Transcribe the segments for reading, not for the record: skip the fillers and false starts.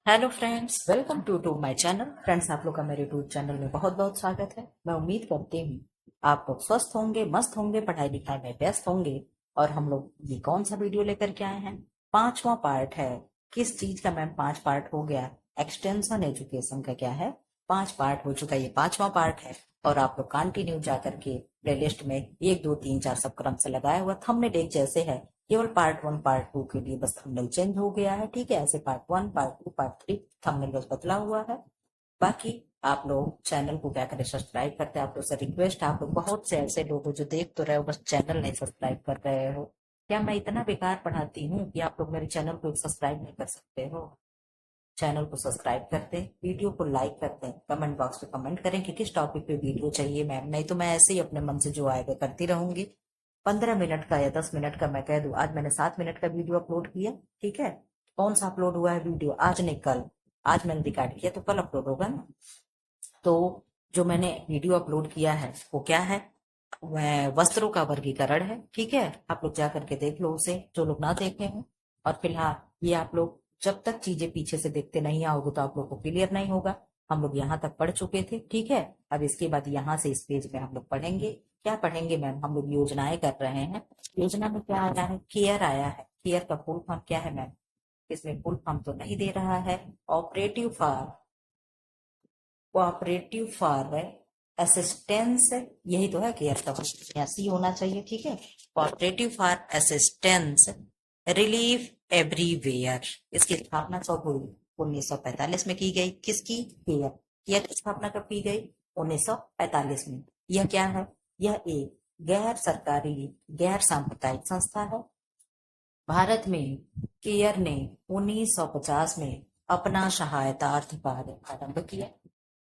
Hello friends, welcome to my channel. Friends, आप लोग का मेरे यूट्यूब चैनल में बहुत बहुत स्वागत है। मैं उम्मीद करती हूँ आप लोग स्वस्थ होंगे, मस्त होंगे, पढ़ाई लिखाई में व्यस्त होंगे। और हम लोग ये कौन सा वीडियो लेकर के आए हैं? पांचवा पार्ट है। किस चीज का मैम? पांच पार्ट हो गया। एक्सटेंशन एजुकेशन का क्या है? पांच पार्ट हो चुका, ये पांचवा पार्ट है। और आप लोग कंटिन्यू जा करके प्लेलिस्ट में 1 2 3 4 सब क्रम से लगाया हुआ थंबनेल एक जैसे है। केवल पार्ट 1 पार्ट 2 के लिए बस थंबनेल चेंज हो गया है, ठीक है। ऐसे पार्ट 1 पार्ट 2 पार्ट 3 थंबनेल बस बदला हुआ है। बाकी आप लोग चैनल को क्या करें, सब्सक्राइब करते हैं। आप लोग से रिक्वेस्ट है, आप लोग बहुत से ऐसे लोग हो जो देख तो रहे हो बस चैनल नहीं सब्सक्राइब कर रहे हो। क्या मैं इतना बेकार पढ़ाती हूँ कि आप लोग मेरे चैनल को सब्सक्राइब नहीं कर सकते हो? चैनल को सब्सक्राइब करते हैं, वीडियो को लाइक करते हैं, कमेंट बॉक्स में कमेंट करें कि किस टॉपिक पे वीडियो चाहिए मैम। नहीं तो मैं ऐसे ही अपने मन से जो आएगा करती रहूंगी। 15 मिनट का या 10 मिनट का मैं कह दूं, आज मैंने 7 मिनट का वीडियो अपलोड किया, ठीक है। कौन सा अपलोड हुआ है वीडियो? आज नहीं कल। आज मैंने रिकॉर्ड किया तो कल अपलोड होगा ना। तो जो मैंने वीडियो अपलोड किया है वो क्या है? वह वस्त्रों का वर्गीकरण है, ठीक है। आप लोग जा करके देख लो उसे, जो लोग ना देखे हैं। और फिलहाल ये आप लोग जब तक चीजें पीछे से देखते नहीं आओगे तो आप लोग को क्लियर नहीं होगा। हम लोग यहाँ तक पढ़ चुके थे, ठीक है। अब इसके बाद यहाँ से इस पेज में हम लोग पढ़ेंगे। क्या पढ़ेंगे मैम? हम लोग योजनाएं कर रहे हैं। योजना में क्या आया है? केयर आया है। केयर का फुल फॉर्म क्या है मैम? इसमें फुल फॉर्म तो नहीं दे रहा है। Operative for cooperative for assistance, यही तो है केयर का फुल ऐसी होना चाहिए, ठीक है। Cooperative for assistance relief everywhere. इसकी स्थापना कब हुई? 1945 में की गई। किसकी? केयर। केयर की स्थापना कब की गई? 1945 में। यह क्या है? यह एक गैर सरकारी, गैर सांप्रदायिक संस्था है। भारत में केयर ने 1950 में अपना सहायतार्थ कार्य आरंभ किया।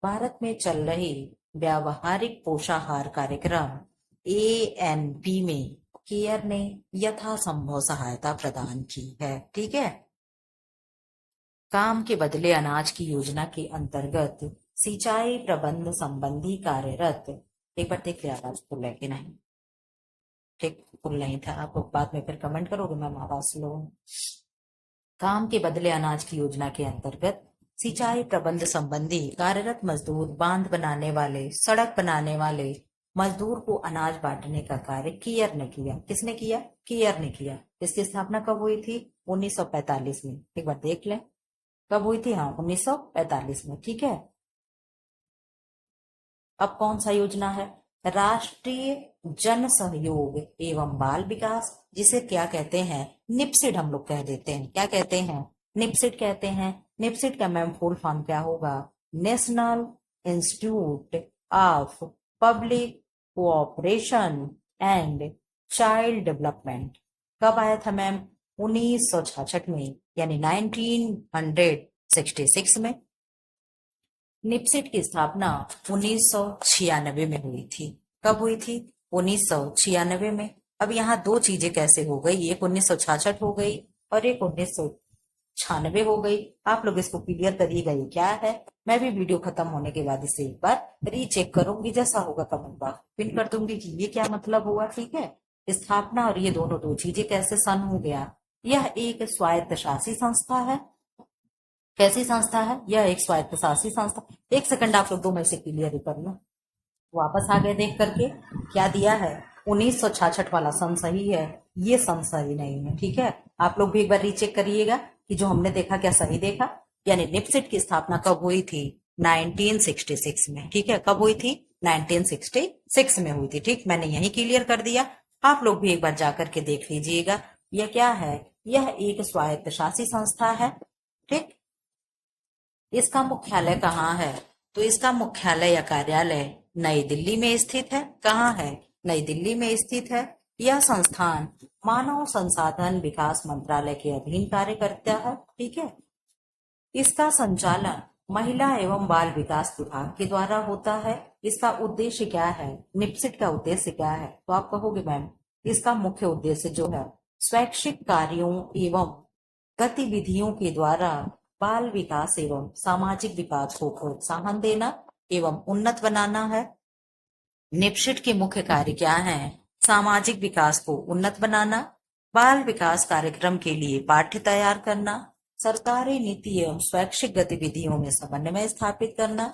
भारत में चल रहे व्यावहारिक पोषाहार कार्यक्रम ANP में केयर ने यथासंभव सहायता प्रदान की है, ठीक है। काम के बदले अनाज की योजना के अंतर्गत सिंचाई प्रबंध संबंधी कार्यरत, एक बार देख लिया आवाज फुल है कि नहीं? ठीक, फुल नहीं था। आप लोग बाद में फिर कमेंट करोगे मैम आवाज स्लो। काम के बदले अनाज की योजना के अंतर्गत सिंचाई प्रबंध संबंधी कार्यरत मजदूर, बांध बनाने वाले, सड़क बनाने वाले मजदूर को अनाज बांटने का कार्य केयर ने किया। किसने किया? केयर ने किया। इसकी स्थापना कब हुई थी? 1945 में। एक बार देख लें कब हुई थी। हाँ, 1945 में, ठीक है। अब कौन सा योजना है? राष्ट्रीय जन सहयोग एवं बाल विकास, जिसे क्या कहते हैं? निपसिड हम लोग कह देते हैं। क्या कहते हैं? निपसिड कहते हैं। निपसिड का मैम फुल फॉर्म क्या होगा? National institute of public cooperation and child development. कब आया था मैम? 1966 में, यानी 1966 में। निपसिट की स्थापना 1996 में हुई थी। कब हुई थी? 1996 में। अब यहाँ दो चीजें कैसे हो गई? एक 1966 हो गई और एक 1996 हो गई। आप लोग इसको क्लियर करिएगा ये क्या है। मैं भी वीडियो खत्म होने के बाद इसे एक बार रीचेक करूंगी, जैसा होगा कमेंट बॉक्स पिन कर दूंगी कि ये क्या मतलब हुआ, ठीक है। स्थापना और ये दोनों दो चीजें कैसे सन हो गया। यह एक स्वायत्तशासी संस्था है। कैसी संस्था है? यह एक स्वायत्तशासी संस्था। एक सेकंड आप लोग दो, मैं इसे क्लियर कर लूं। वापस आ गए देख करके। क्या दिया है? 1966 वाला सन सही है, ये सन सही नहीं है, ठीक है। आप लोग भी एक बार रीचेक करिएगा कि जो हमने देखा क्या सही देखा। यानी निपसिट की स्थापना कब हुई थी? 1966 में, ठीक है। कब हुई थी? 1966 में हुई थी, ठीक। मैंने यही क्लियर कर दिया। आप लोग भी एक बार जाकर के देख लीजिएगा। यह क्या है? यह एक स्वायत्तशासी संस्था है, ठीक। इसका मुख्यालय कहाँ है? तो इसका मुख्यालय या कार्यालय नई दिल्ली में स्थित है। कहाँ है? नई दिल्ली में स्थित है। यह संस्थान मानव संसाधन विकास मंत्रालय के अधीन कार्य करता है, ठीक है। इसका संचालन महिला एवं बाल विकास विभाग के द्वारा होता है। इसका उद्देश्य क्या है? निपसिट का उद्देश्य क्या है? तो आप कहोगे मैम इसका मुख्य उद्देश्य जो है स्वैच्छिक कार्यों एवं गतिविधियों के द्वारा बाल विकास एवं सामाजिक विकास को प्रोत्साहन देना एवं उन्नत बनाना है। निपसिट के मुख्य कार्य क्या हैं? सामाजिक विकास को उन्नत बनाना, बाल विकास कार्यक्रम के लिए पाठ्य तैयार करना, सरकारी नीति एवं स्वैच्छिक गतिविधियों में समन्वय स्थापित करना,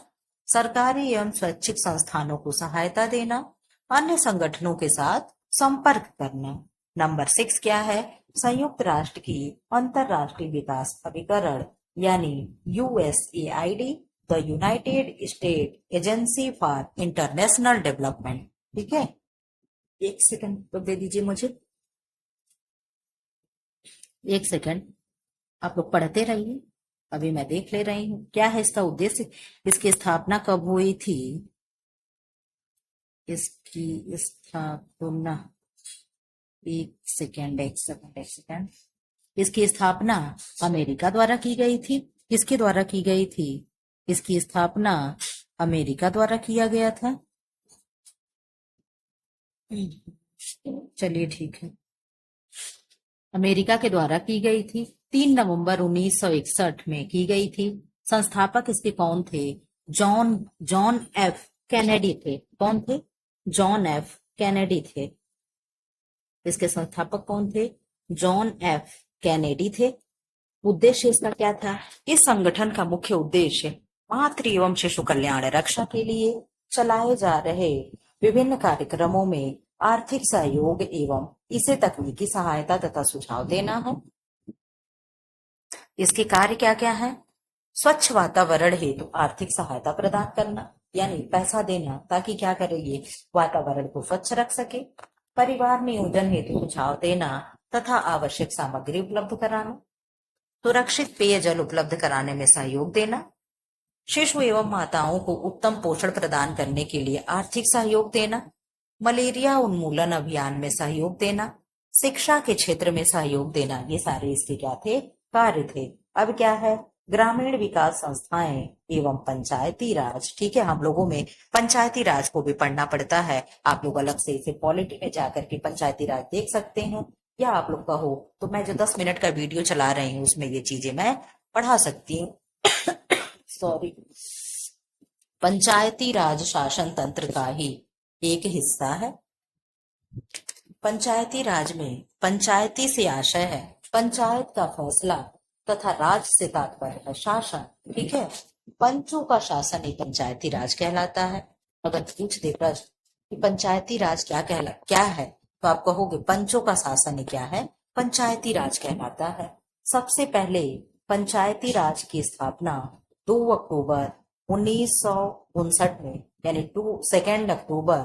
सरकारी एवं स्वैच्छिक संस्थानों को सहायता देना, अन्य संगठनों के साथ संपर्क करना। नंबर 6 क्या है? संयुक्त राष्ट्र की अंतरराष्ट्रीय विकास अभिकरण यानी USAID, the United state agency for international development. ठीक है, एक सेकंड तो दे दीजिए मुझे, एक सेकंड, आप लोग पढ़ते रहिए, अभी मैं देख ले रही हूँ क्या है इसका उद्देश्य। इसकी स्थापना कब हुई थी? इसकी स्थापना, एक सेकंड एक सेकंड एक सेकंड, इसकी स्थापना अमेरिका द्वारा की गई थी। किसके द्वारा की गई थी? इसकी स्थापना अमेरिका द्वारा किया गया था। चलिए ठीक है, अमेरिका के द्वारा की गई थी। 3 नवंबर 1961 में की गई थी। संस्थापक इसके कौन थे? जॉन जॉन एफ कैनेडी थे। कौन थे? जॉन एफ कैनेडी थे। इसके संस्थापक कौन थे? जॉन एफ कैनेडी थे। उद्देश्य इसका क्या था? इस संगठन का मुख्य उद्देश्य मातृ एवं शिशु कल्याण रक्षा के लिए चलाए जा रहे विभिन्न कार्यक्रमों में आर्थिक सहयोग एवं इसे तकनीकी सहायता तथा सुझाव देना है। इसके कार्य क्या क्या है? स्वच्छ वातावरण हेतु आर्थिक सहायता प्रदान करना, यानी पैसा देना ताकि क्या करे, ये वातावरण को स्वच्छ रख सके। परिवार नियोजन हेतु सुझाव देना तथा आवश्यक सामग्री उपलब्ध कराना। सुरक्षित पेयजल उपलब्ध कराने में सहयोग देना। शिशु एवं माताओं को उत्तम पोषण प्रदान करने के लिए आर्थिक सहयोग देना। मलेरिया उन्मूलन अभियान में सहयोग देना। शिक्षा के क्षेत्र में सहयोग देना। ये सारे इसके क्या थे? कार्य थे। अब क्या है? ग्रामीण विकास संस्थाएं एवं पंचायती राज। ठीक है, हम लोगों में पंचायती राज को भी पढ़ना पड़ता है। आप लोग अलग से इसे पॉलिटी में जाकर के पंचायती राज देख सकते हैं, या आप लोग कहो तो मैं जो 10 मिनट का वीडियो चला रही हूँ उसमें ये चीजें मैं पढ़ा सकती हूँ। सॉरी, पंचायती राज शासन तंत्र का ही एक हिस्सा है। पंचायती राज में पंचायती से आशय है पंचायत का फैसला तथा राज से तात्पर्य है शासन। ठीक है, पंचों का शासन ही पंचायती राज कहलाता है। अगर पूछ दे प्रश्न कि पंचायती राज क्या है, तो आप कहोगे पंचों का शासन ही क्या है? पंचायती राज कहलाता है। सबसे पहले पंचायती राज की स्थापना 2 अक्टूबर 1959 में, यानी 2 अक्टूबर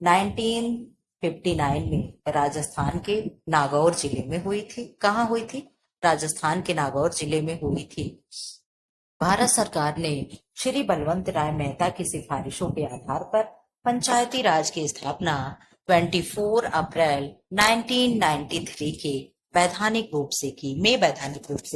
1959 में राजस्थान के नागौर जिले में हुई थी। कहाँ हुई थी? राजस्थान के नागौर जिले में हुई थी। भारत सरकार ने श्री बलवंत राय मेहता की सिफारिशों के आधार पर पंचायती राज की स्थापना 24 अप्रैल 1993 के वैधानिक रूप से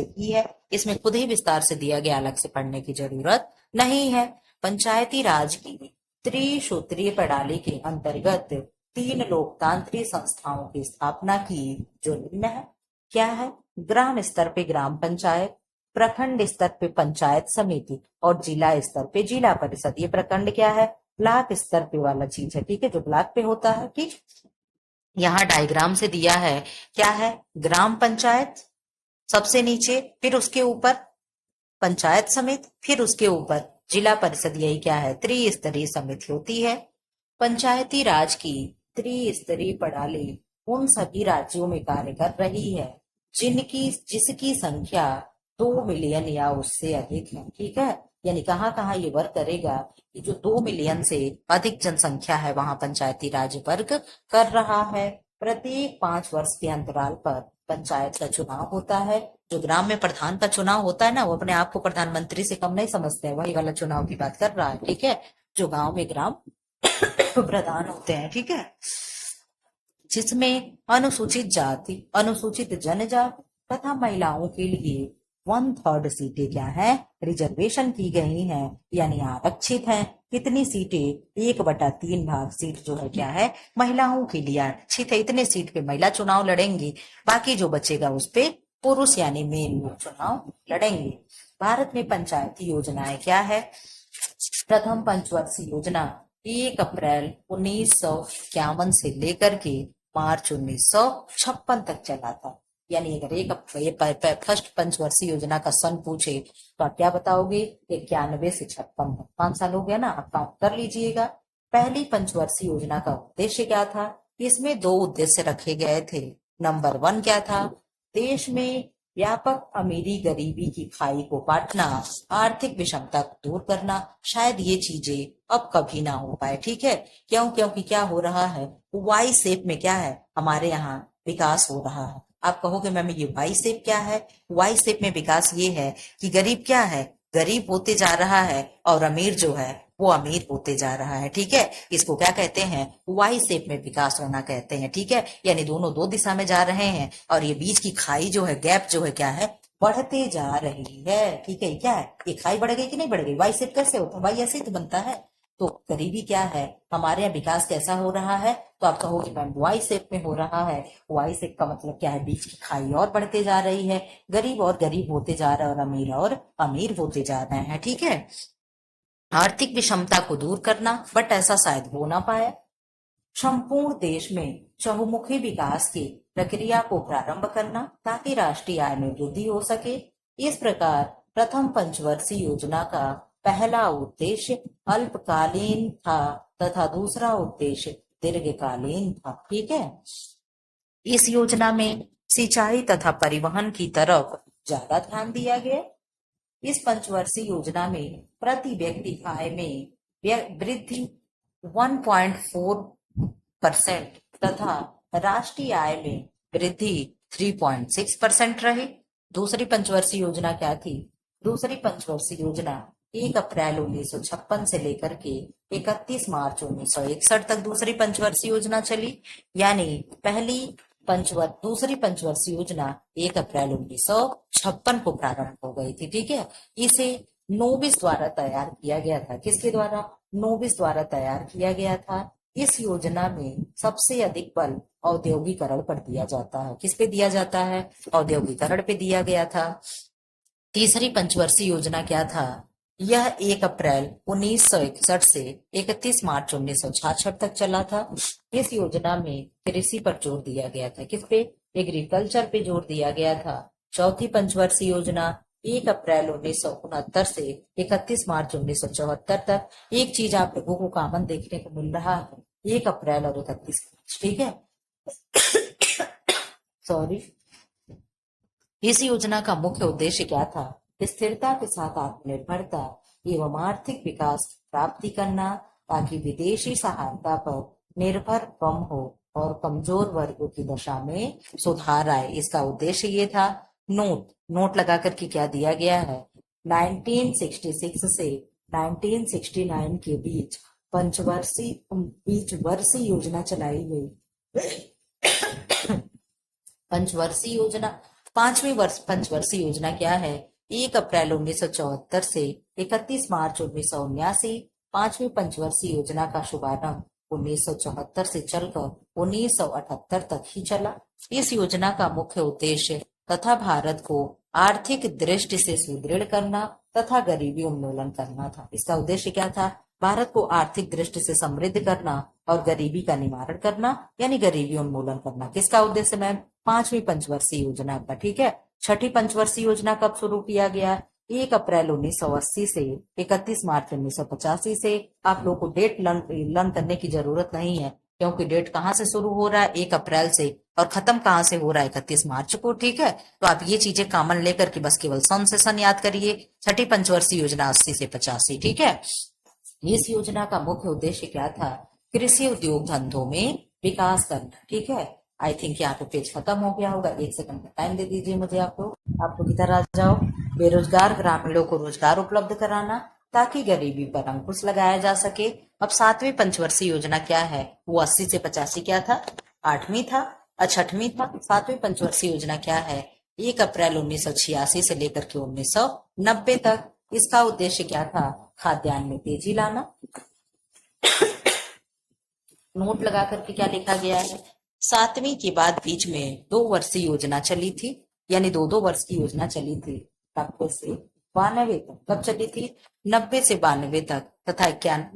की है। इसमें खुद ही विस्तार से दिया गया, अलग से पढ़ने की जरूरत नहीं है। पंचायती राज की त्रिसूत्रीय प्रणाली के अंतर्गत 3 लोकतांत्रिक संस्थाओं की स्थापना की, जो निम्न है। क्या है? ग्राम स्तर पे ग्राम पंचायत, प्रखंड स्तर पे पंचायत समिति और जिला स्तर पे जिला परिषद। ये प्रखंड क्या है? ब्लॉक स्तर पे वाला चीज है। ठीक है, जो ब्लॉक पे होता है। ठीक, यहाँ डायग्राम से दिया है। क्या है? ग्राम पंचायत सबसे नीचे, फिर उसके ऊपर पंचायत समिति, फिर उसके ऊपर जिला परिषद। यही क्या है? त्रिस्तरीय समिति होती है। पंचायती राज की त्रिस्तरीय प्रणाली उन सभी राज्यों में कार्य कर रही है जिसकी संख्या 2 मिलियन या उससे अधिक है। ठीक है, यानी कहाँ कहाँ ये वर्क करेगा कि जो 2 मिलियन से अधिक जनसंख्या है वहां पंचायती राज वर्क कर रहा है। प्रत्येक 5 वर्ष के अंतराल पर पंचायत का चुनाव होता है। जो ग्राम में प्रधान का चुनाव होता है ना, वो अपने आप को प्रधानमंत्री से कम नहीं समझते हैं, वही वाला चुनाव की बात कर रहा है। ठीक है, जो गांव में ग्राम प्रधान होते हैं। ठीक है, जिसमें अनुसूचित जाति, अनुसूचित जनजाति तथा महिलाओं के लिए 1/3 सीटें क्या है? रिजर्वेशन की गई हैं, यानी आरक्षित हैं। कितनी सीटें? 1/3 भाग सीट जो है क्या है? महिलाओं के लिए आरक्षित है। इतने सीट पे महिला चुनाव लड़ेंगी, बाकी जो बचेगा उस पे पुरुष यानी मेन लोग चुनाव लड़ेंगे। भारत में पंचायती योजनाएं क्या है? प्रथम पंचवर्षीय योजना 1 अप्रैल 1951 से लेकर के मार्च 1956 तक चला था। यानी अगर ये फर्स्ट पंचवर्षीय योजना का सन पूछे तो आप क्या बताओगे? 91 से 56 है, 5 साल हो गया ना। आप काउंट कर लीजिएगा। पहली पंचवर्षीय योजना का उद्देश्य क्या था? इसमें 2 उद्देश्य रखे गए थे। नंबर 1 क्या था? देश में व्यापक अमीरी गरीबी की खाई को पाटना, आर्थिक विषमता को दूर करना। शायद ये चीजें अब कभी ना हो पाए, ठीक है। क्यों? क्योंकि क्या हो रहा है, वाई शेप में क्या है, हमारे यहाँ विकास हो रहा है। आप कहोगे मैम ये वाई शेप क्या है? वाई शेप में विकास ये है कि गरीब क्या है, गरीब होते जा रहा है और अमीर जो है वो अमीर होते जा रहा है, ठीक है। इसको क्या कहते हैं? वाई शेप में विकास होना कहते हैं, ठीक है। यानी दोनों 2 दिशा में जा रहे हैं और ये बीच की खाई जो है, गैप जो है क्या है, बढ़ते जा रही है, ठीक है। क्या है ये, खाई बढ़ गई कि नहीं बढ़ गई? वाई शेप कैसे होता है? वाई ऐसे ही तो बनता है। तो गरीबी क्या है, हमारे यहाँ विकास कैसा हो रहा है? तो आप कहोगे मैम वाई शेप में हो रहा है। वाई शेप का मतलब क्या है? बीच की खाई और बढ़ते जा रही है, गरीब और गरीब होते जा रहे हैं और अमीर होते जा रहे हैं, ठीक है। आर्थिक विषमता को दूर करना, बट ऐसा शायद हो ना पाए। संपूर्ण देश में चहुमुखी विकास की प्रक्रिया को प्रारंभ करना ताकि राष्ट्रीय आय में वृद्धि हो सके। इस प्रकार प्रथम पंचवर्षीय योजना का पहला उद्देश्य अल्पकालीन था तथा दूसरा उद्देश्य दीर्घकालीन था, ठीक है। इस योजना में सिंचाई तथा परिवहन की तरफ ज्यादा ध्यान दिया गया। इस पंचवर्षीय योजना में प्रति व्यक्ति आय में वृद्धि 1.4% तथा राष्ट्रीय आय में वृद्धि 3.6% रही। दूसरी पंचवर्षीय योजना क्या थी? दूसरी पंचवर्षीय योजना 1 अप्रैल 1956 से लेकर के 31 मार्च 1961 तक दूसरी पंचवर्षीय योजना चली। यानी दूसरी पंचवर्षीय योजना 1 अप्रैल 1956 को प्रारंभ हो गई थी, ठीक है। इसे नोबिस द्वारा तैयार किया गया था। किसके द्वारा? नोबिस द्वारा तैयार किया गया था। इस योजना में सबसे अधिक बल औद्योगिकरण पर दिया जाता है। किस पे दिया जाता है? औद्योगिकरण पे दिया गया था। तीसरी पंचवर्षीय योजना क्या था? यह 1 अप्रैल 1961 से 31 मार्च 1966 तक चला था। इस योजना में कृषि पर जोर दिया गया था। किस पे? एग्रीकल्चर पे जोर दिया गया था। चौथी पंचवर्षीय योजना 1 अप्रैल 1969 से 31 मार्च 1974 तक। एक चीज आप लोगों को कॉमन देखने को मिल रहा है, 1 अप्रैल और 31 मार्च, ठीक है। सॉरी। इस योजना का मुख्य उद्देश्य क्या था? स्थिरता के साथ आत्मनिर्भरता एवं आर्थिक विकास की प्राप्ति करना ताकि विदेशी सहायता पर निर्भर कम हो और कमजोर वर्गों की दशा में सुधार आए। इसका उद्देश्य ये था। नोट लगा करके क्या दिया गया है? 1966 से 1969 के बीच वर्षीय योजना चलाई गई। पंचवर्षीय योजना, पंचवर्षीय योजना क्या है? 1 अप्रैल 1974 से 31 मार्च 1979। 5वीं पंचवर्षीय योजना का शुभारंभ 1974 से चलकर 1978 तक ही चला। इस योजना का मुख्य उद्देश्य तथा भारत को आर्थिक दृष्टि से सुदृढ़ करना तथा गरीबी उन्मूलन करना था। इसका उद्देश्य क्या था? भारत को आर्थिक दृष्टि से समृद्ध करना और गरीबी का निवारण करना, यानी गरीबी उन्मूलन करना। किसका उद्देश्य मैम? 5वीं पंचवर्षीय योजना का, ठीक है। छठी पंचवर्षीय योजना कब शुरू किया गया? 1 अप्रैल 1980 से 31 मार्च 1985 से। आप लोगों को डेट लर्न करने की जरूरत नहीं है, क्योंकि डेट कहाँ से शुरू हो रहा है? 1 अप्रैल से, और खत्म कहाँ से हो रहा है? 31 मार्च को, ठीक है। तो आप ये चीजें कॉमन लेकर के बस केवल सन से सन याद करिए। छठी पंचवर्षीय योजना 80 से 85, ठीक है। इस योजना का मुख्य उद्देश्य क्या था? कृषि उद्योग धंधों में विकास करना, ठीक है। आई थिंक यहाँ पे पेज खत्म हो गया होगा। 1 सेकंड का टाइम दे दीजिए मुझे। आप लोग इधर आ जाओ। बेरोजगार ग्रामीणों को रोजगार उपलब्ध कराना ताकि गरीबी पर अंकुश लगाया जा सके। अब 7वीं पंचवर्षीय योजना क्या है? वो 80 से 85 क्या था? 8वीं था, 6वीं था। 7वीं पंचवर्षीय योजना क्या है? 1 अप्रैल 1986 से लेकर के 1990 तक। इसका उद्देश्य क्या था? खाद्यान्न में तेजी लाना। नोट लगा करके क्या लिखा गया है? 7वीं के बाद बीच में 2 वर्षीय योजना चली थी, यानी 2-2 वर्ष की योजना चली थी। 90 से 92 तक। कब चली थी? 90 से 92 तक तथा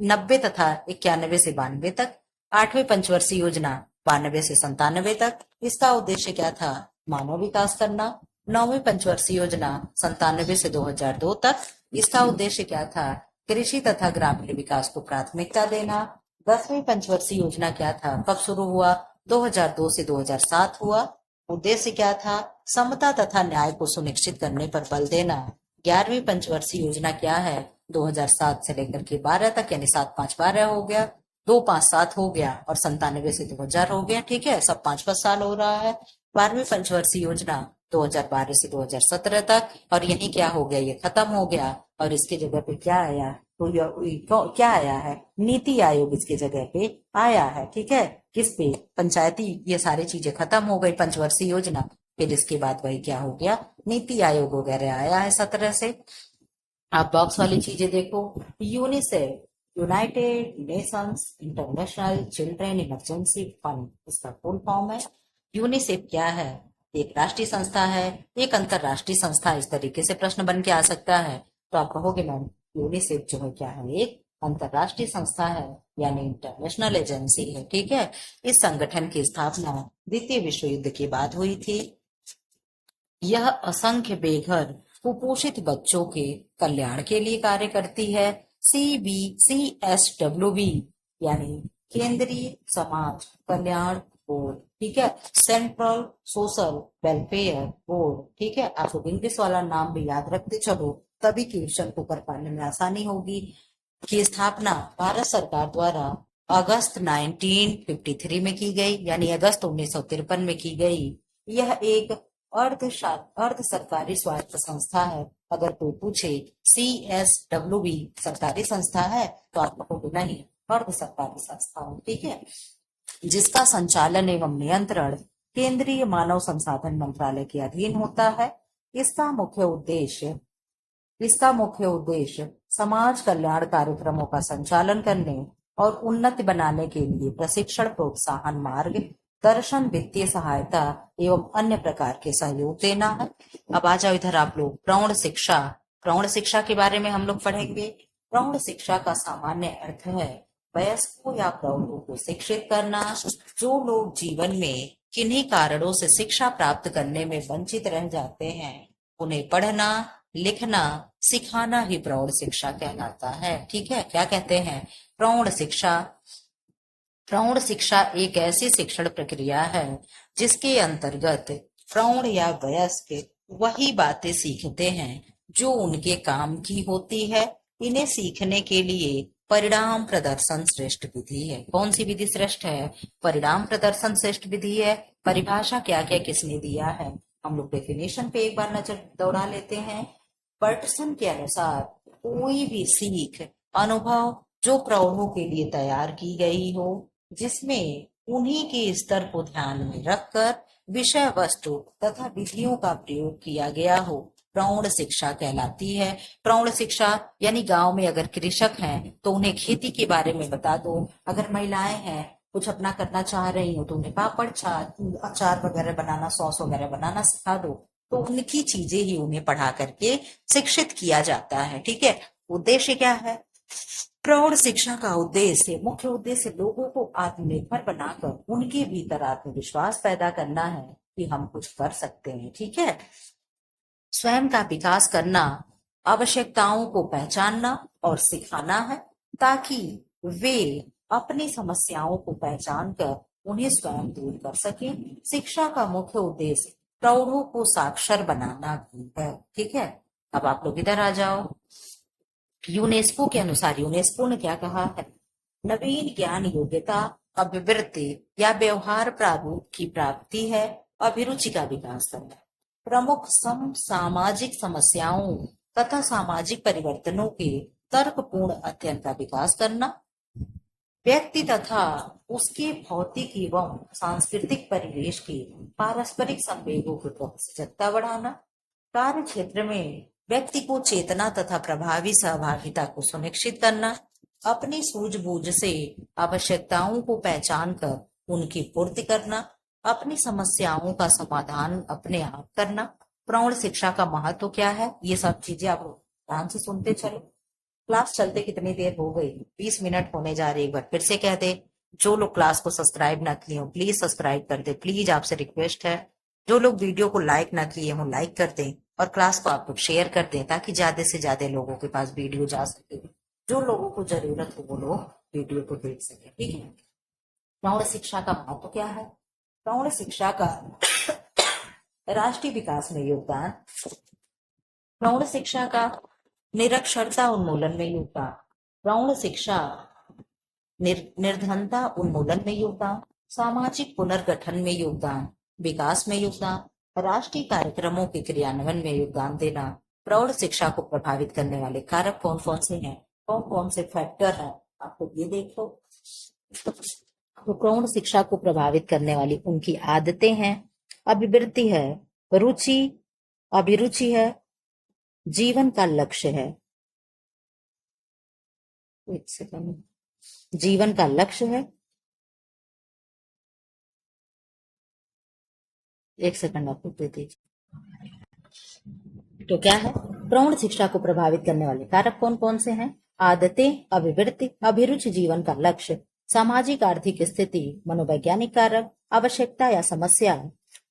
90 तथा 91 से 92 तक। 8वीं पंचवर्षीय योजना 92 से 97 तक। इसका उद्देश्य क्या था? मानव विकास करना। 9वीं पंचवर्षीय योजना 97 से 2002 तक, इसका उद्देश्य क्या था? कृषि तथा ग्रामीण विकास को प्राथमिकता देना। 10वीं पंचवर्षीय योजना क्या था? कब शुरू हुआ? 2002 से 2007 हुआ। उद्देश्य क्या था? समता तथा न्याय को सुनिश्चित करने पर बल देना। 11वीं पंचवर्षीय योजना क्या है? 2007 से लेकर के 12 तक, यानी 7-5-12 हो गया, 2-5-7 हो गया, और 97 से 2000 हो गया। ठीक है, सब 5-5 साल हो रहा है। 12वीं पंचवर्षीय योजना 2012 से 2017 तक, और यही क्या हो गया? ये खत्म हो गया, और इसके जगह पे क्या आया? तो क्या आया है? नीति आयोग इसके जगह पे आया है। ठीक है, किस पे? पंचायती, ये सारी चीजें खत्म हो गई पंचवर्षीय योजना, फिर इसके बाद वही क्या हो गया? नीति आयोग वगैरह आया है 17 से। आप बॉक्स वाली चीजें देखो। UNICEF, United Nations international children emergency fund, इसका फुल फॉर्म है। यूनिसेफ क्या है? एक राष्ट्रीय संस्था है, एक अंतरराष्ट्रीय संस्था। इस तरीके से प्रश्न बन के आ सकता है, तो आप कहोगे मैम यूनिसेफ जो है क्या है? एक अंतरराष्ट्रीय संस्था है, यानी इंटरनेशनल एजेंसी है। ठीक है, इस संगठन की स्थापना द्वितीय विश्व युद्ध के बाद हुई थी। यह असंख्य बेघर कुपोषित बच्चों के कल्याण के लिए कार्य करती है। CSWB यानी केंद्रीय समाज कल्याण बोर्ड। ठीक है, सेंट्रल सोशल वेलफेयर बोर्ड। ठीक है, आप लोग इंग्लिश वाला नाम भी याद रखते चलो, तभी क्वेश्चन को कर पाने में आसानी होगी। की स्थापना भारत सरकार द्वारा अगस्त 1953 में की गई, यानी अगस्त 1953 में की गई। यह एक अर्ध सरकारी स्वायत्त संस्था है। अगर कोई पूछे CSWB सरकारी संस्था है, तो आप कहोगे नहीं, अर्ध सरकारी संस्था है। ठीक है, जिसका संचालन एवं नियंत्रण केंद्रीय मानव संसाधन मंत्रालय के अधीन होता है। इसका मुख्य उद्देश्य समाज कल्याण कार्यक्रमों का संचालन करने और उन्नति बनाने के लिए प्रशिक्षण, प्रोत्साहन, मार्ग दर्शन, वित्तीय सहायता एवं अन्य प्रकार के सहयोग देना है। अब आ जाओ इधर आप लोग, प्रौढ़ शिक्षा। प्रौढ़ शिक्षा के बारे में हम लोग पढ़ेंगे। प्रौढ़ शिक्षा का सामान्य अर्थ है वयस्कों या प्रौढ़ों को शिक्षित करना। जो लोग जीवन में किन्हीं कारणों से शिक्षा प्राप्त करने में वंचित रह जाते हैं, उन्हें पढ़ना, लिखना सिखाना ही प्रौढ़ शिक्षा कहलाता है। ठीक है, क्या कहते हैं? प्रौढ़ शिक्षा। प्रौढ़ शिक्षा एक ऐसी शिक्षण प्रक्रिया है जिसके अंतर्गत प्रौढ़ या वयस्क वही बातें सीखते हैं जो उनके काम की होती है। इन्हें सीखने के लिए परिणाम प्रदर्शन श्रेष्ठ विधि है। कौन सी विधि श्रेष्ठ है? परिणाम प्रदर्शन श्रेष्ठ विधि है। परिभाषा क्या क्या किसने दिया है? हम लोग डेफिनेशन पे एक बार नजर दौड़ा लेते हैं। पर्टसन के अनुसार कोई भी सीख अनुभव जो प्रौढ़ों के लिए तैयार की गई हो, जिसमें उन्हीं के स्तर को ध्यान में रखकर विषय वस्तु तथा विधियों का प्रयोग किया गया हो, प्रौढ़ शिक्षा कहलाती है। प्रौढ़ शिक्षा यानी गांव में अगर कृषक हैं तो उन्हें खेती के बारे में बता दो। अगर महिलाएं हैं, कुछ अपना करना चाह रही हो, तो उन्हें पापड़, अचार वगैरह बनाना, सॉस वगैरह बनाना सिखा दो। तो उनकी चीजें ही उन्हें पढ़ा करके शिक्षित किया जाता है। ठीक है, उद्देश्य क्या है? प्रौढ़ शिक्षा का मुख्य उद्देश्य लोगों को आत्मनिर्भर बनाकर उनके भीतर आत्मविश्वास पैदा करना है कि हम कुछ कर सकते हैं। ठीक है, स्वयं का विकास करना, आवश्यकताओं को पहचानना और सिखाना है, ताकि वे अपनी समस्याओं को पहचान कर उन्हें स्वयं दूर कर सकें। शिक्षा का मुख्य उद्देश्य प्रौढ़ों को साक्षर बनाना भी है। ठीक है, अब आप लोग इधर आ जाओ। यूनेस्को के अनुसार यूनेस्को ने क्या कहा है? नवीन ज्ञान, योग्यता, अभिवृद्धि या व्यवहार प्रारूप की प्राप्ति है। अभिरुचि का विकास करना, प्रमुख सामाजिक समस्याओं तथा सामाजिक परिवर्तनों के तर्कपूर्ण अध्ययन का विकास करना, व्यक्ति तथा उसके भौतिक एवं सांस्कृतिक परिवेश के पारस्परिक संवेगों की सजगता बढ़ाना, कार्य क्षेत्र में व्यक्ति को चेतना तथा प्रभावी सहभागिता को सुनिश्चित करना, अपनी सूझबूझ से आवश्यकताओं को पहचान कर उनकी पूर्ति करना, अपनी समस्याओं का समाधान अपने आप करना। प्रौढ़ शिक्षा का महत्व क्या है? ये सब चीजें आप ध्यान से सुनते चलो। क्लास चलते कितनी देर हो गई? 20 मिनट होने जा रही है। एक बार फिर से कह दे, जो लोग क्लास को सब्सक्राइब ना किए हो प्लीज सब्सक्राइब कर दे, प्लीज आपसे रिक्वेस्ट है। जो लोग वीडियो को लाइक ना किए हों लाइक कर दें और क्लास को आप लोग शेयर कर दें ताकि ज्यादा से ज्यादा लोगों के पास वीडियो जा सके। जो लोगों को जरूरत हो वो लोग वीडियो को देख सके। ठीक है। प्रौढ़ शिक्षा का महत्व क्या है? प्रौढ़ शिक्षा का राष्ट्रीय विकास में योगदान, प्रौढ़ शिक्षा का निरक्षरता उन्मूलन में योगदान, प्रौढ़ शिक्षा निर्धनता उन्मूलन में योगदान, सामाजिक पुनर्गठन में योगदान, विकास में योगदान, राष्ट्रीय कार्यक्रमों के क्रियान्वयन में योगदान देना। प्रौढ़ शिक्षा को प्रभावित करने वाले कारक कौन कौन से हैं, कौन कौन से फैक्टर हैं, आपको ये देखो। तो प्रौढ़ शिक्षा को प्रभावित करने वाली उनकी आदतें हैं, अभिवृत्ति है, रुचि अभिरुचि है, जीवन का लक्ष्य है। एक सेकंड, जीवन का लक्ष्य है, एक सेकंड आपको दे दीजिए। तो क्या है? प्रौढ़ शिक्षा को प्रभावित करने वाले कारक कौन कौन से हैं? आदतें, अभिवृत्ति, अभिरुचि, जीवन का लक्ष्य, सामाजिक आर्थिक स्थिति, मनोवैज्ञानिक कारक, आवश्यकता या समस्या।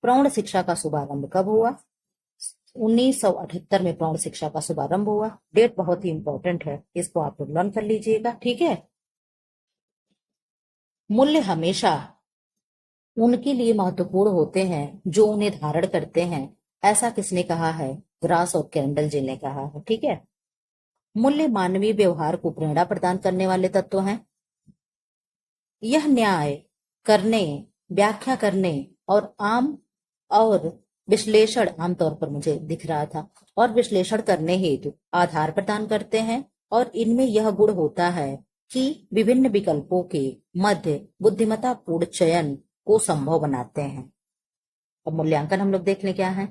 प्रौढ़ शिक्षा का शुभारंभ कब हुआ? 1978 में प्रौढ़ शिक्षा का शुभारंभ हुआ। डेट बहुत ही इंपॉर्टेंट है, इसको आप लोग लर्न कर लीजिएगा। ठीक है। मूल्य हमेशा उनके लिए महत्वपूर्ण होते हैं जो उन्हें धारण करते हैं, ऐसा किसने कहा है? ग्रास और कैंडल जी ने कहा है। ठीक है। मूल्य मानवीय व्यवहार को प्रेरणा प्रदान करने वाले तत्व हैं। यह न्याय करने, व्याख्या करने और विश्लेषण, आमतौर पर मुझे दिख रहा था, और विश्लेषण करने हेतु आधार प्रदान करते हैं, और इनमें यह गुण होता है कि विभिन्न विकल्पों के मध्य बुद्धिमत्तापूर्ण चयन को संभव बनाते हैं। अब मूल्यांकन हम लोग देख लें क्या है।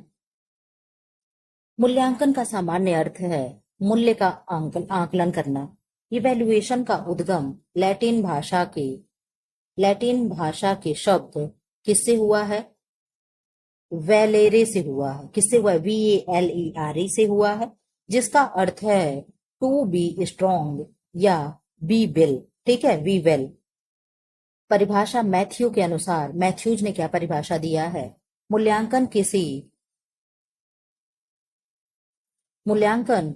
मूल्यांकन का सामान्य अर्थ है मूल्य का आकलन करना। इवैल्यूएशन का उद्गम लैटिन भाषा के शब्द किससे हुआ है? वैलेरे से हुआ है। किससे हुआ है? VALERE से हुआ है, जिसका अर्थ है टू बी स्ट्रॉन्ग या बी वेल। ठीक है, बी वेल। परिभाषा मैथ्यू के अनुसार, मैथ्यूज ने क्या परिभाषा दिया है? मूल्यांकन